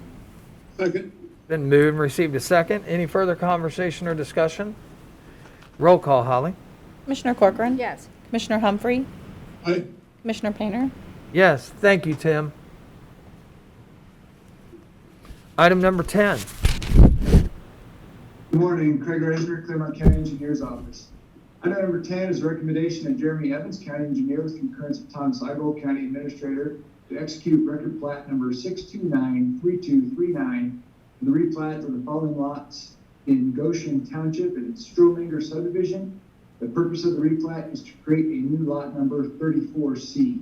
Second. Been moved and received a second. Any further conversation or discussion? Roll call, Holly. Commissioner Corcoran? Yes. Commissioner Humphrey? Aye. Commissioner Painter? Yes. Thank you, Tim. Item number 10. Good morning, Craig Reisner, Claremont County Engineer's Office. Item number 10 is a recommendation of Jeremy Evans, County Engineer, with concurrence of Tom Seigel, County Administrator, to execute record plat number 6293239 for the replat of the following lots in Goshen Township and Strominger subdivision. The purpose of the replat is to create a new lot number 34C.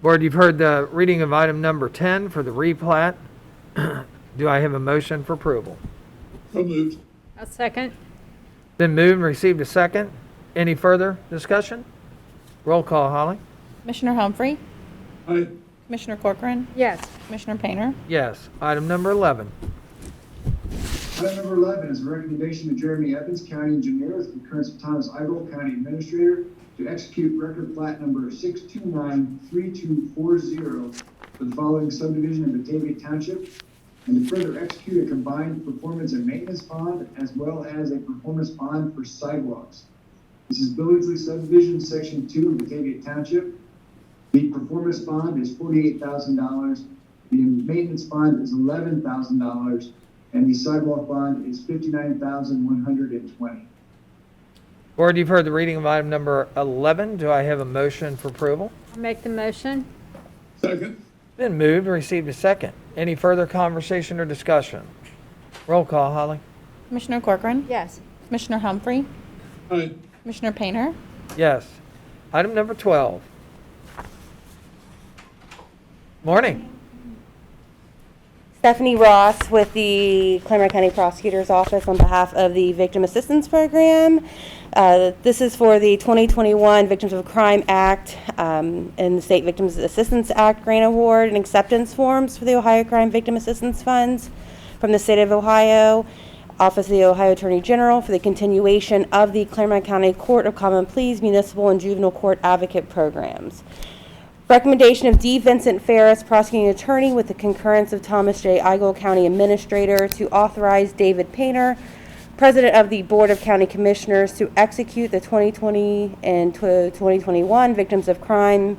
Board, you've heard the reading of item number 10 for the replat. Do I have a motion for approval? So moved. I'll second. Been moved and received a second. Any further discussion? Roll call, Holly. Commissioner Humphrey? Aye. Commissioner Corcoran? Yes. Commissioner Painter? Yes. Item number 11. Item number 11 is a recommendation of Jeremy Evans, County Engineer, with concurrence of Thomas Eagle, County Administrator, to execute record plat number 6293240 for the following subdivision in Batavia Township, and to further execute a combined performance and maintenance bond, as well as a performance bond for sidewalks. This is Billingsley Subdivision, Section 2 of Batavia Township. The performance bond is $48,000. The maintenance bond is $11,000. And the sidewalk bond is $59,120. Board, you've heard the reading of item number 11. Do I have a motion for approval? I'll make the motion. Second. Been moved and received a second. Any further conversation or discussion? Roll call, Holly. Commissioner Corcoran? Yes. Commissioner Humphrey? Aye. Commissioner Painter? Yes. Item number 12. Morning. Stephanie Ross with the Clermont County Prosecutor's Office on behalf of the Victim Assistance Program. This is for the 2021 Victims of Crime Act and the State Victims Assistance Act Grant Award and acceptance forms for the Ohio Crime Victim Assistance Funds from the State of Ohio, Office of the Ohio Attorney General for the continuation of the Clermont County Court of Common Pleas Municipal and Juvenile Court Advocate Programs. Recommendation of D. Vincent Ferris, Prosecuting Attorney, with the concurrence of Thomas J. Igle, County Administrator, to authorize David Painter, President of the Board of County Commissioners, to execute the 2020 and 2021 Victims of Crime,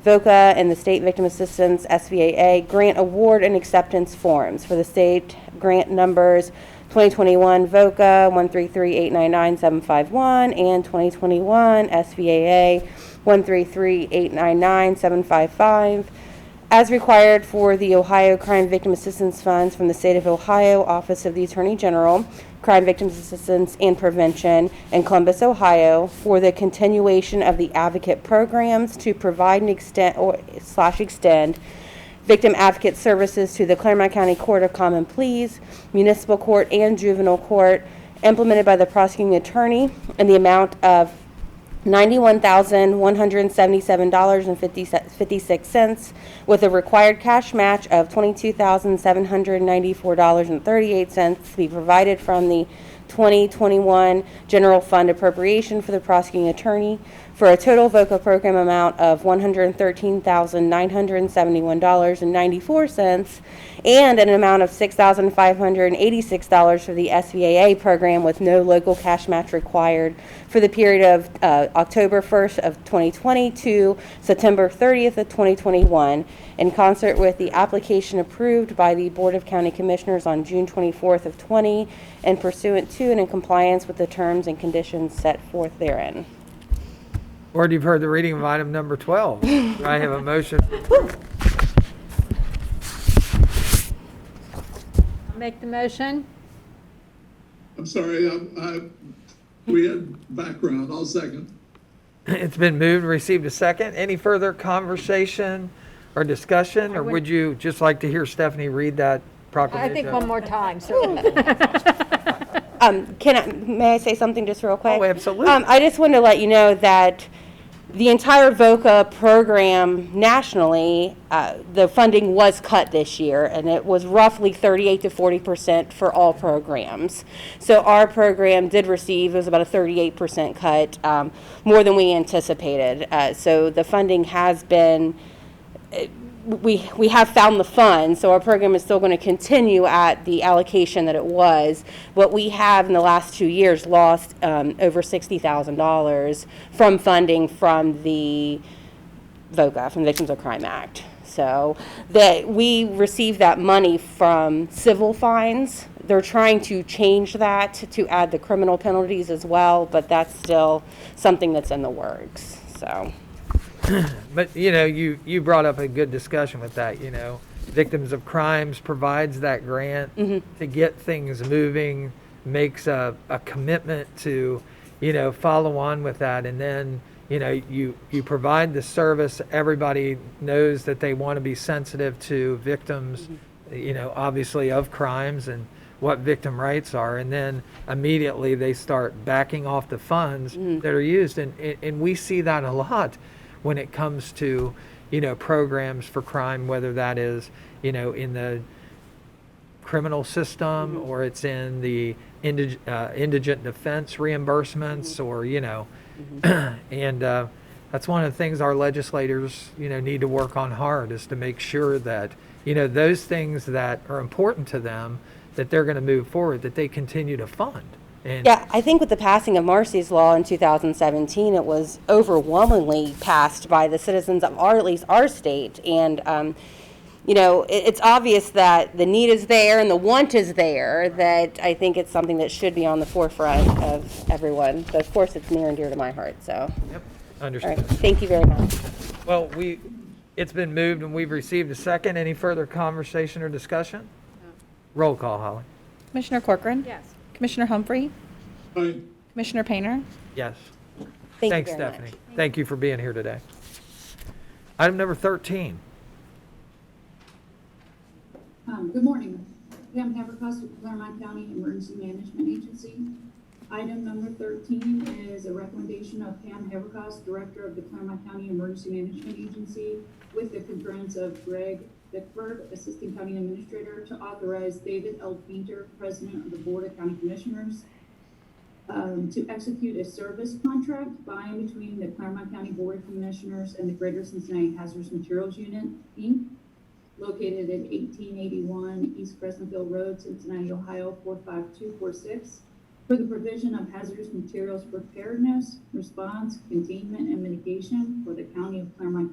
VOCA, and the State Victim Assistance, SVAA, Grant Award and Acceptance Forms for the state grant numbers 2021 VOCA 133899751 and 2021 SVAA 133899755 as required for the Ohio Crime Victim Assistance Funds from the State of Ohio, Office of the Attorney General, Crime Victims Assistance and Prevention in Columbus, Ohio, for the continuation of the advocate programs to provide and extend victim advocate services to the Claremont County Court of Common Pleas, Municipal Court, and Juvenile Court, implemented by the prosecuting attorney in the amount of $91,177.56 with a required cash match of $22,794.38 to be provided from the 2021 General Fund appropriation for the prosecuting attorney for a total VOCA program amount of $113,971.94 and an amount of $6,586 for the SVAA program with no local cash match required for the period of October 1st of 2020 to September 30th of 2021 in concert with the application approved by the Board of County Commissioners on June 24th of 20 and pursuant to and in compliance with the terms and conditions set forth therein. Board, you've heard the reading of item number 12. Do I have a motion? I'll make the motion. I'm sorry, we had background. I'll second. It's been moved and received a second. Any further conversation or discussion, or would you just like to hear Stephanie read that proclamation? I think one more time. So. May I say something just real quick? Oh, absolutely. I just wanted to let you know that the entire VOCA program nationally, the funding was cut this year, and it was roughly 38 to 40% for all programs. So our program did receive, it was about a 38% cut, more than we anticipated. So the funding has been, we have found the funds, so our program is still going to continue at the allocation that it was. But we have in the last 2 years lost over $60,000 from funding from the VOCA, from the Victims of Crime Act. So that we receive that money from civil fines. They're trying to change that to add the criminal penalties as well, but that's still something that's in the works. So. But, you know, you brought up a good discussion with that, you know. Victims of Crimes provides that grant to get things moving, makes a commitment to, you know, follow on with that. And then, you know, you provide the service. Everybody knows that they want to be sensitive to victims, you know, obviously of crimes and what victim rights are. And then immediately they start backing off the funds that are used. And we see that a lot when it comes to, you know, programs for crime, whether that is, you know, in the criminal system or it's in the indigent defense reimbursements or, you know, and that's one of the things our legislators, you know, need to work on hard is to make sure that, you know, those things that are important to them, that they're going to move forward, that they continue to fund. And yeah, I think with the passing of Marcy's Law in 2017, it was overwhelmingly passed by the citizens of at least our state. And, you know, it's obvious that the need is there and the want is there, that I think it's something that should be on the forefront of everyone. But of course, it's near and dear to my heart, so. Yep, understood. All right, thank you very much. Well, it's been moved and we've received a second. Any further conversation or discussion? No. Roll call, Holly. Commissioner Corcoran? Yes. Commissioner Humphrey? Aye. Commissioner Painter? Yes. Thanks, Stephanie. Thank you for being here today. Item number 13. Good morning. Pam Havercost with Clermont County Emergency Management Agency. Item number 13 is a recommendation of Pam Havercost, Director of the Clermont County Emergency Management Agency, with the concurrence of Greg Bickford, Assistant County Administrator, to authorize David L. Painter, President of the Board of County Commissioners, to execute a service contract by and between the Claremont County Board of Commissioners and the Greater Cincinnati Hazardous Materials Unit, Inc., located at 1881 East Crescentville Road, Cincinnati, Ohio, 45246, for the provision of hazardous materials preparedness, response, containment, and mitigation for the County of Claremont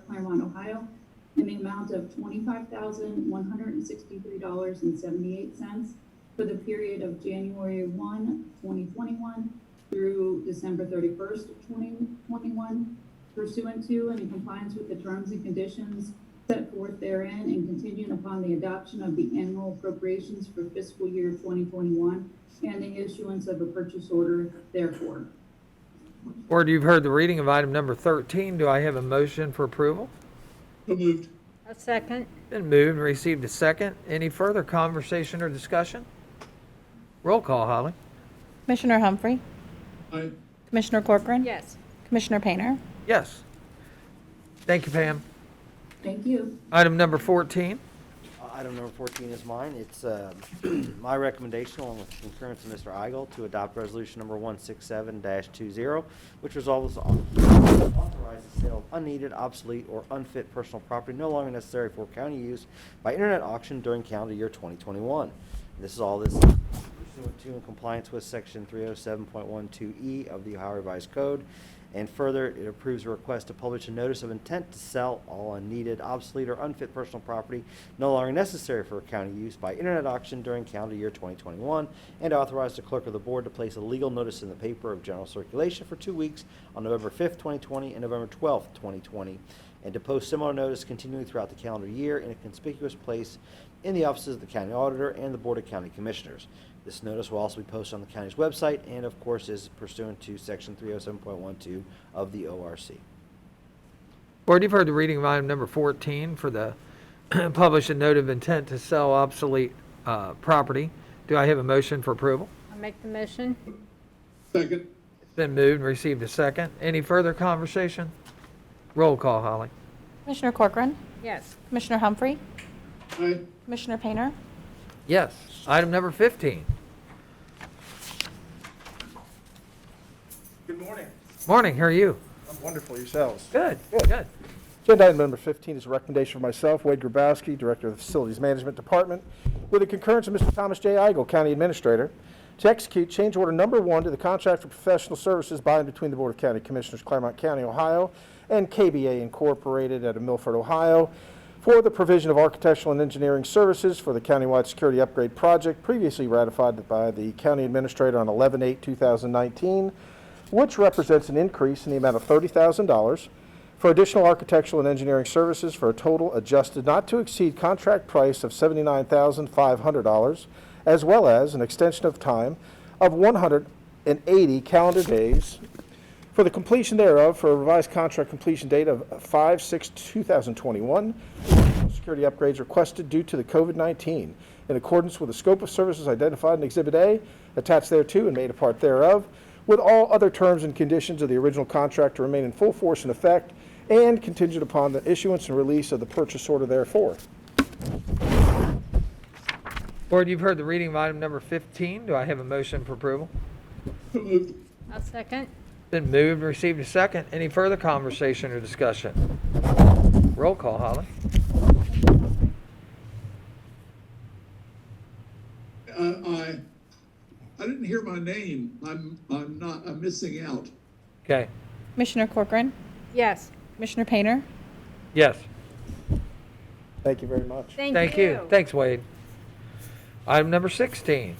Claremont, Ohio, in the amount of $25,163.78 for the period of January 1, 2021 through December 31st, 2021, pursuant to and in compliance with the terms and conditions set forth therein, and contingent upon the adoption of the annual appropriations for fiscal year 2021 and the issuance of a purchase order therefore. Board, you've heard the reading of item number 13. Do I have a motion for approval? So moved. A second. Been moved and received a second. Any further conversation or discussion? Roll call, Holly. Commissioner Humphrey, Aye. Commissioner Corcoran, Yes. Commissioner Painter, Yes. Thank you, Pam. Thank you. Item number 14. Item number 14 is mine. It's my recommendation, along with the concurrence of Mr. Eigel, to adopt resolution number 167-20, which resolves on authorize the sale of unneeded, obsolete, or unfit personal property no longer necessary for county use by internet auction during calendar year 2021. This is all pursuant to in compliance with section 307.12E of the Ohio Revised Code. And further, it approves a request to publish a notice of intent to sell all unneeded, obsolete, or unfit personal property no longer necessary for county use by internet auction during calendar year 2021, and authorize the clerk of the board to place a legal notice in the paper of general circulation for 2 weeks on November 5th, 2020 and November 12th, 2020, and to post similar notice continuing throughout the calendar year in a conspicuous place in the offices of the county auditor and the board of county commissioners. This notice will also be posted on the county's website and, of course, is pursuant to section 307.12 of the ORC. Board, you've heard the reading of item number 14 for the publish a note of intent to sell obsolete property. Do I have a motion for approval? I'll make the motion. Second. It's been moved and received a second. Any further conversation? Roll call, Holly. Commissioner Corcoran, Yes. Commissioner Humphrey, Aye. Commissioner Painter, Yes. Item number 15. Good morning. Morning, how are you? I'm wonderful. Yourselves? Good, good. Agenda item number 15 is a recommendation for myself, Wade Grabowski, Director of the Facilities Management Department, with the concurrence of Mr. Thomas J. Eigel, County Administrator, to execute change order number 1 to the contract for professional services by and between the Board of County Commissioners, Claremont County, Ohio, and KBA Incorporated out of Milford, Ohio, for the provision of architectural and engineering services for the countywide security upgrade project previously ratified by the County Administrator on 11/8/2019, which represents an increase in the amount of $30,000 for additional architectural and engineering services for a total adjusted not to exceed contract price of $79,500, as well as an extension of time of 180 calendar days for the completion thereof for a revised contract completion date of 5/6/2021. Security upgrades requested due to the COVID-19 in accordance with the scope of services identified in Exhibit A, attached thereto and made a part thereof, with all other terms and conditions of the original contract to remain in full force and effect, and contingent upon the issuance and release of the purchase order therefore. Board, you've heard the reading of item number 15. Do I have a motion for approval? So moved. I'll second. Been moved and received a second. Any further conversation or discussion? Roll call, Holly. I didn't hear my name. I'm missing out. Okay. Commissioner Corcoran, Yes. Commissioner Painter, Yes. Thank you very much. Thank you. Thanks, Wade. Item number 16.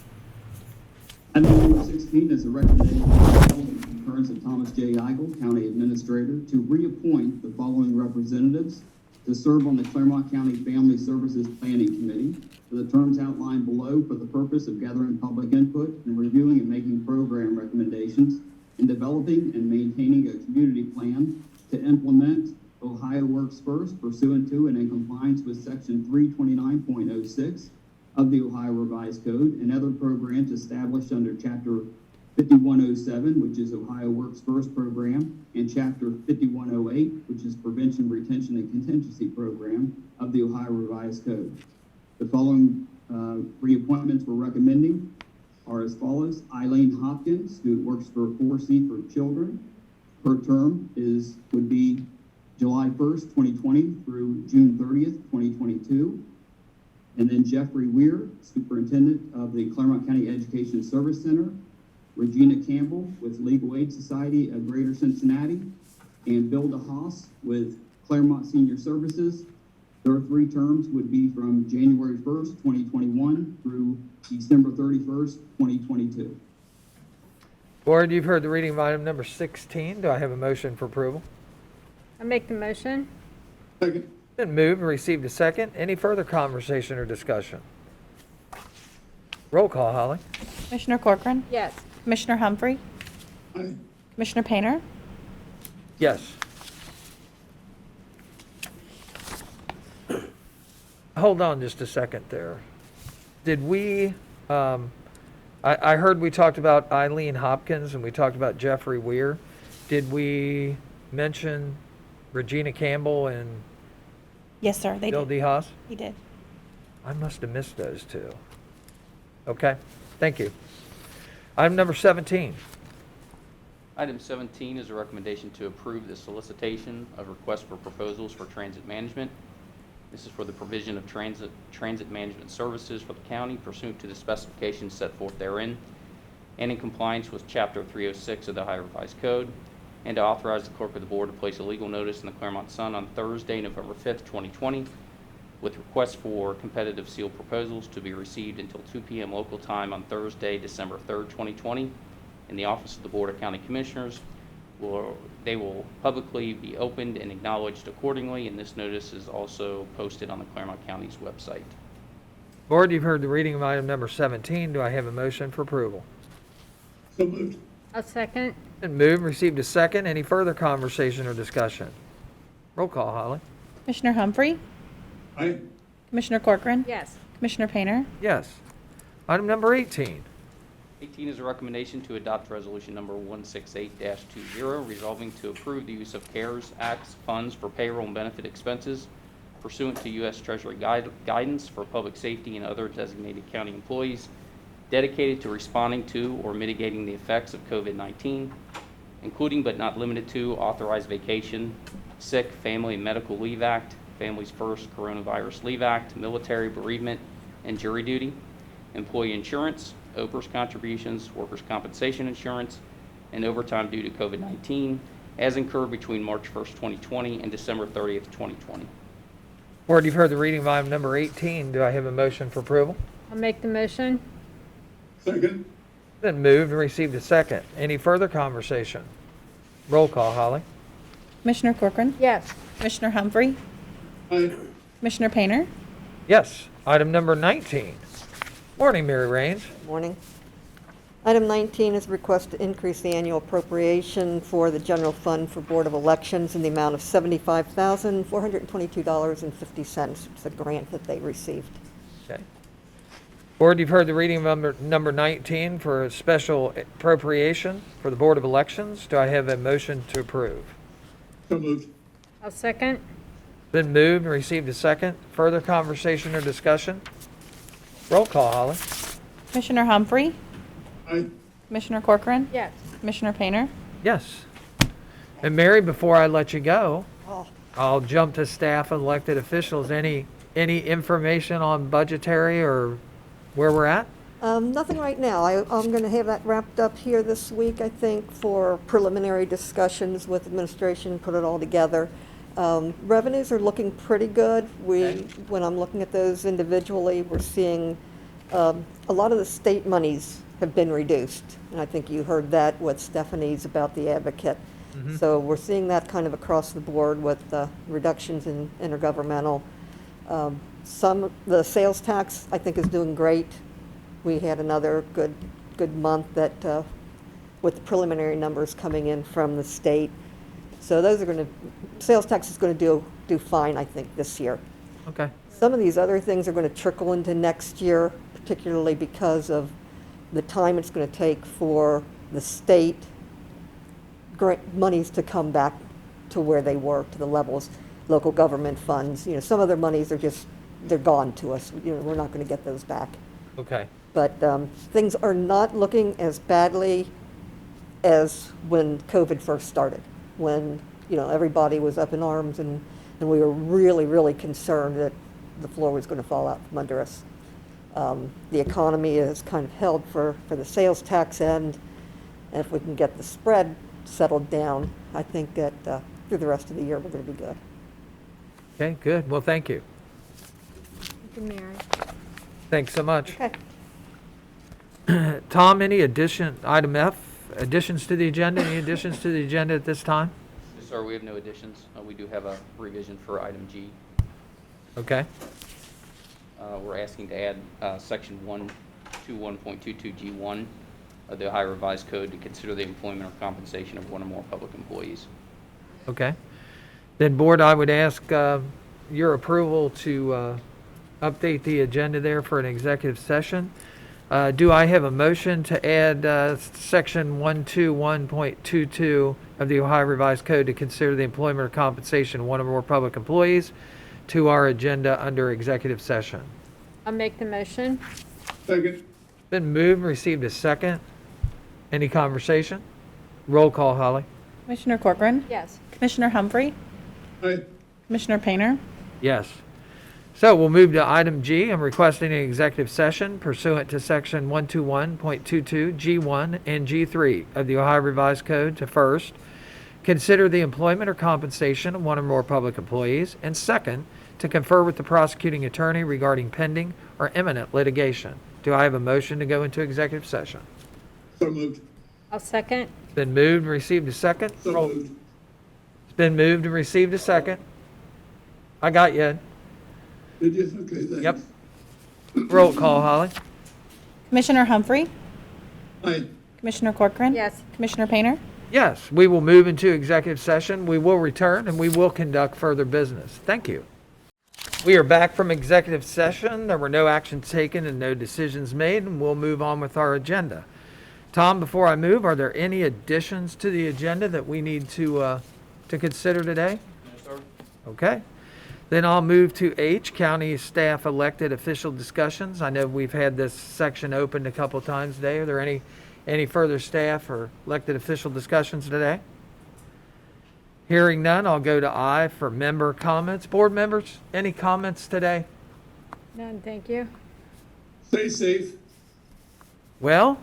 Item number 16 is a recommendation of the concurrence of Thomas J. Eigel, County Administrator, to reappoint the following representatives to serve on the Claremont County Family Services Planning Committee for the terms outlined below for the purpose of gathering public input and reviewing and making program recommendations and developing and maintaining a community plan to implement Ohio Works First pursuant to and in compliance with Section 329.06 of the Ohio Revised Code and other programs established under Chapter 5107, which is Ohio Works First Program, and Chapter 5108, which is Prevention, Retention, and Contingency Program of the Ohio Revised Code. The following reappointments we're recommending are as follows. Eileen Hopkins, who works for 4C for Children. Her term would be July 1st, 2020 through June 30th, 2022. And then Jeffrey Weir, Superintendent of the Clermont County Education Service Center. Regina Campbell with Legal Aid Society of Greater Cincinnati, and Bill DeHaas with Claremont Senior Services. Their 3 terms would be from January 1st, 2021 through December 31st, 2022. Board, you've heard the reading of item number 16. Do I have a motion for approval? I make the motion. Second. Been moved and received a second. Any further conversation or discussion? Roll call, Holly. Commissioner Corcoran? Yes. Commissioner Humphrey? Aye. Commissioner Painter? Yes. Hold on just a second there. Did we, I heard we talked about Eileen Hopkins and we talked about Jeffrey Weir. Did we mention Regina Campbell and Yes, sir, they Bill did. DeHaas? He did. I must have missed those two. Okay, thank you. Item number 17. Item 17 is a recommendation to approve the solicitation of requests for proposals for transit management. This is for the provision of transit management services for the county pursuant to the specifications set forth therein and in compliance with Chapter 306 of the Ohio Revised Code, and to authorize the clerk of the board to place a legal notice in the Claremont Sun on Thursday, November 5th, 2020, with requests for competitive sealed proposals to be received until 2 p.m. local time on Thursday, December 3rd, 2020, in the office of the Board of County Commissioners. They will publicly be opened and acknowledged accordingly, and this notice is also posted on the Claremont County's website. Board, you've heard the reading of item number 17. Do I have a motion for approval? So moved. A second. Been moved, received a second. Any further conversation or discussion? Roll call, Holly. Commissioner Humphrey? Aye. Commissioner Corcoran? Yes. Commissioner Painter? Yes. Item number 18. 18 is a recommendation to adopt resolution number 168-20, resolving to approve the use of CARES Act funds for payroll and benefit expenses pursuant to U.S. Treasury guidance for public safety and other designated county employees dedicated to responding to or mitigating the effects of COVID-19, including but not limited to authorized vacation, sick, family and medical leave act, Families First Coronavirus Leave Act, military bereavement and jury duty, employee insurance, OPERS contributions, workers' compensation insurance, and overtime due to COVID-19, as incurred between March 1st, 2020 and December 30th, 2020. Board, you've heard the reading of item number 18. Do I have a motion for approval? I'll make the motion. Second. Been moved and received a second. Any further conversation? Roll call, Holly. Commissioner Corcoran? Yes. Commissioner Humphrey? Aye. Commissioner Painter? Yes. Item number 19. Morning, Mary Raines. Morning. Item 19 is a request to increase the annual appropriation for the general fund for Board of Elections in the amount of $75,422.50. It's a grant that they received. Okay. Board, you've heard the reading of number 19 for a special appropriation for the Board of Elections. Do I have a motion to approve? So moved. I'll second. Been moved and received a second. Further conversation or discussion? Roll call, Holly. Commissioner Humphrey? Aye. Commissioner Corcoran? Yes. Commissioner Painter? Yes. And Mary, before I let you go, Oh. I'll jump to staff and elected officials. Any information on budgetary or where we're at? Nothing right now. I'm going to have that wrapped up here this week, I think, for preliminary discussions with administration, put it all together. Revenues are looking pretty good. When I'm looking at those individually, we're seeing a lot of the state monies have been reduced. And I think you heard that with Stephanie's about the advocate. Mm-hmm. So we're seeing that kind of across the board with reductions in intergovernmental. The sales tax, I think, is doing great. We had another good month that with the preliminary numbers coming in from the state. So those are going to, sales tax is going to do fine, I think, this year. Okay. Some of these other things are going to trickle into next year, particularly because of the time it's going to take for the state grant monies to come back to where they were, to the levels, local government funds. You know, some of their monies are just, they're gone to us. You know, we're not going to get those back. Okay. But things are not looking as badly as when COVID first started, when, you know, everybody was up in arms and we were really, really concerned that the floor was going to fall out from under us. The economy is kind of held for the sales tax end, and if we can get the spread settled down, I think that through the rest of the year, we're going to be good. Okay, good. Well, thank you. Thank you, Mary. Thanks so much. Okay. Tom, any item F, additions to the agenda? Any additions to the agenda at this time? Yes, sir, we have no additions. We do have a revision for item G. Okay. We're asking to add section 121.22G1 of the Ohio Revised Code to consider the employment or compensation of one or more public employees. Okay. Then, Board, I would ask your approval to update the agenda there for an executive session. Do I have a motion to add section 121.22 of the Ohio Revised Code to consider the employment or compensation of one or more public employees to our agenda under executive session? I'll make the motion. Second. Been moved and received a second. Any conversation? Roll call, Holly. Commissioner Corcoran? Yes. Commissioner Humphrey? Aye. Commissioner Painter? Yes. So we'll move to item G. I'm requesting an executive session pursuant to section 121.22 G1 and G3 of the Ohio Revised Code to first, consider the employment or compensation of one or more public employees, and second, to confer with the prosecuting attorney regarding pending or imminent litigation. Do I have a motion to go into executive session? So moved. I'll second. It's been moved and received a second. So moved. It's been moved and received a second. I got you, Ed. Did you? Okay, thanks. Yep. Roll call, Holly. Commissioner Humphrey? Aye. Commissioner Corcoran? Yes. Commissioner Painter? Yes, we will move into executive session. We will return and we will conduct further business. Thank you. We are back from executive session. There were no actions taken and no decisions made, and we'll move on with our agenda. Tom, before I move, are there any additions to the agenda that we need to consider today? Yes, sir. Okay. Then I'll move to H, county staff elected official discussions. I know we've had this section opened a couple times today. Are there any further staff or elected official discussions today? Hearing none, I'll go to I for member comments. Board members, any comments today? None, thank you. Stay safe. Well,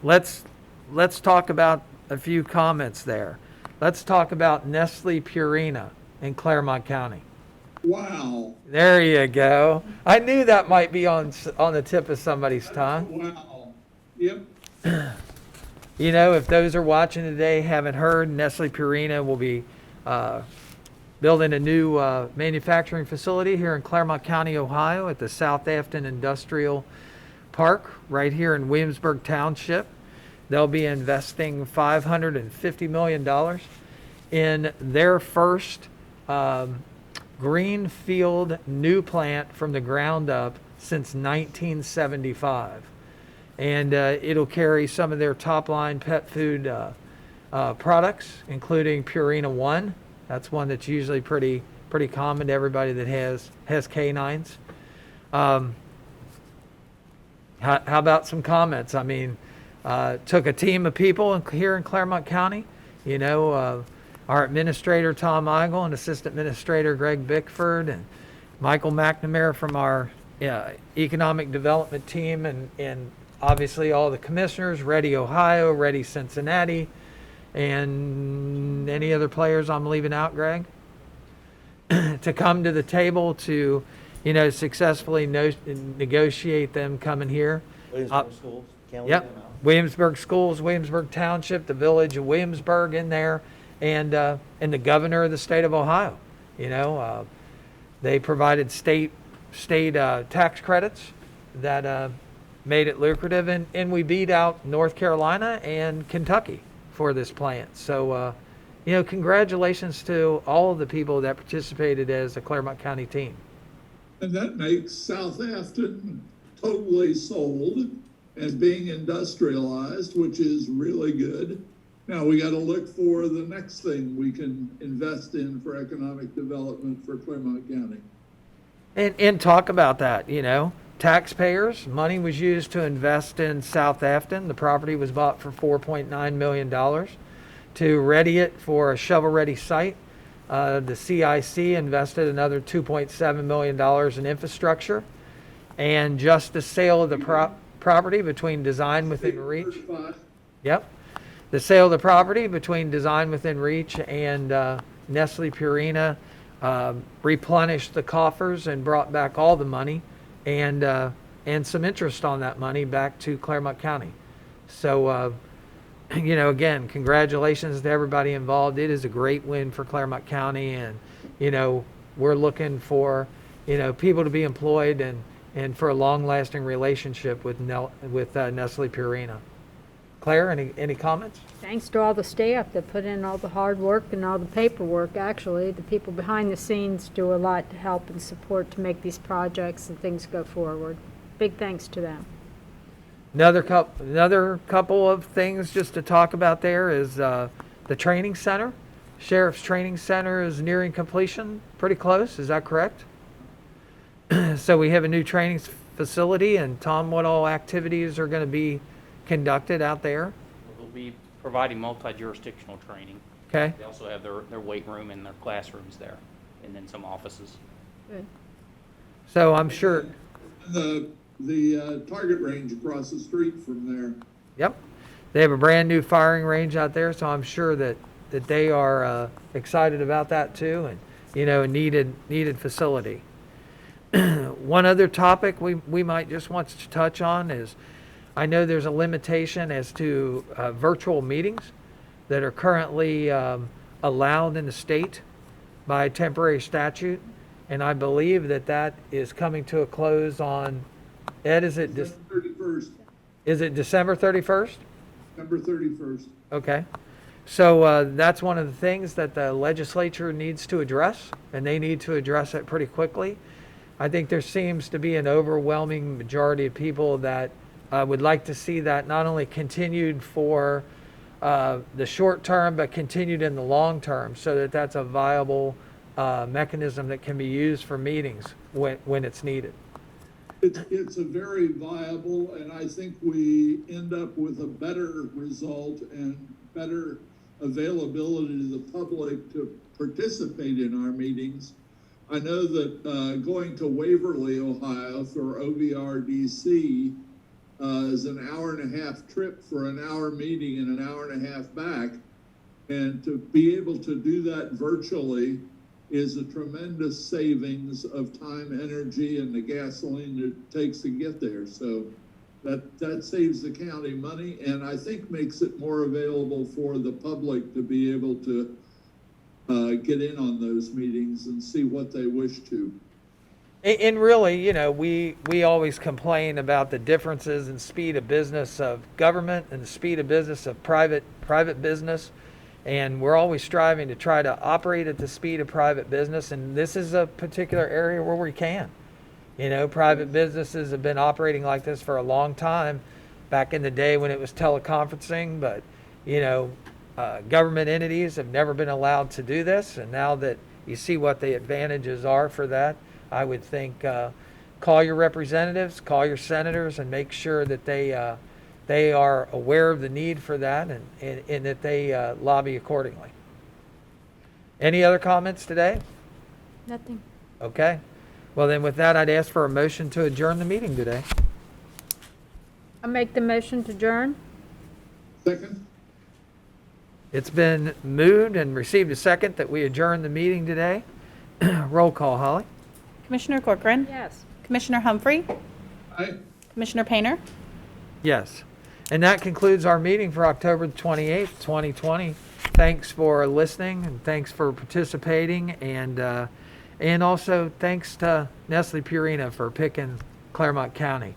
let's talk about a few comments there. Let's talk about Nestle Purina in Claremont County. Wow. There you go. I knew that might be on the tip of somebody's tongue. Wow. Yep. You know, if those are watching today haven't heard, Nestle Purina will be building a new manufacturing facility here in Claremont County, Ohio at the South Afton Industrial Park right here in Williamsburg Township. They'll be investing $550 million in their first greenfield new plant from the ground up since 1975. And it'll carry some of their top line pet food products, including Purina One. That's one that's usually pretty common to everybody that has canines. How about some comments? I mean, took a team of people here in Claremont County. You know, our administrator Tom Eigel and assistant administrator Greg Bickford and Michael McNamara from our economic development team and obviously all the commissioners, Ready Ohio, Ready Cincinnati, and any other players I'm leaving out, Greg, to come to the table to, you know, successfully negotiate them coming here. Williamsburg Schools. Can't leave Yep. them out. Williamsburg Schools, Williamsburg Township, the village of Williamsburg in there, and the governor of the state of Ohio. You know, they provided state tax credits that made it lucrative, and we beat out North Carolina and Kentucky for this plant. So congratulations to all of the people that participated as a Claremont County team. And that makes South Afton totally sold and being industrialized, which is really good. Now we got to look for the next thing we can invest in for economic development for Clermont County. And talk about that, taxpayers, money was used to invest in South Afton. The property was bought for $4.9 million to ready it for a shovel-ready site. The CIC invested another $2.7 million in infrastructure. And just the sale of the property between Design Within Reach. Yep. The sale of the property between Design Within Reach and Nestle Purina replenished the coffers and brought back all the money and some interest on that money back to Claremont County. So, again, congratulations to everybody involved. It is a great win for Claremont County, and, we're looking for, people to be employed and for a long-lasting relationship with Nestle Purina. Claire, any comments? Thanks to all the staff that put in all the hard work and all the paperwork. Actually, the people behind the scenes do a lot to help and support to make these projects and things go forward. Big thanks to them. Another couple of things just to talk about there is the training center. Sheriff's Training Center is nearing completion, pretty close. Is that correct? So we have a new training facility, and Tom, what all activities are going to be conducted out there? We'll be providing multi-jurisdictional training. Okay. They also have their weight room and their classrooms there, and then some offices. Good. So I'm sure. The target range across the street from there. Yep. They have a brand new firing range out there, so I'm sure that they are excited about that too, and a needed facility. One other topic we might just want to touch on is, I know there's a limitation as to virtual meetings that are currently allowed in the state by temporary statute, and I believe that is coming to a close on, Ed, is it December 31st. Is it December 31st? December 31st. Okay. So that's one of the things that the legislature needs to address, and they need to address it pretty quickly. I think there seems to be an overwhelming majority of people that would like to see that not only continued for the short term, but continued in the long term, so that that's a viable mechanism that can be used for meetings when it's needed. It's a very viable, and I think we end up with a better result and better availability to the public to participate in our meetings. I know that going to Waverly, Ohio for OVRDC is an hour and a half trip for an hour meeting and an hour and a half back. And to be able to do that virtually is a tremendous savings of time, energy, and the gasoline it takes to get there. So that saves the county money, and I think makes it more available for the public to be able to get in on those meetings and see what they wish to. And really, we always complain about the differences in speed of business of government and the speed of business of private business. And we're always striving to try to operate at the speed of private business. And this is a particular area where we can. Private businesses have been operating like this for a long time, back in the day when it was teleconferencing. But, government entities have never been allowed to do this. And now that you see what the advantages are for that, I would think call your representatives, call your senators, and make sure that they are aware of the need for that and that they lobby accordingly. Any other comments today? Nothing. Okay. Well, then with that, I'd ask for a motion to adjourn the meeting today. I'll make the motion to adjourn. Second. It's been moved and received a second that we adjourn the meeting today. Roll call, Holly. Commissioner Corcoran? Yes. Commissioner Humphrey? Aye. Commissioner Painter? Yes. And that concludes our meeting for October 28th, 2020. Thanks for listening, and thanks for participating, and also thanks to Nestle Purina for picking Claremont County.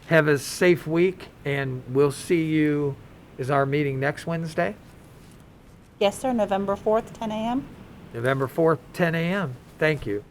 Have a safe week, and we'll see you. Is our meeting next Wednesday? Yes, sir, November 4th, 10 a.m. November 4th, 10 a.m. Thank you.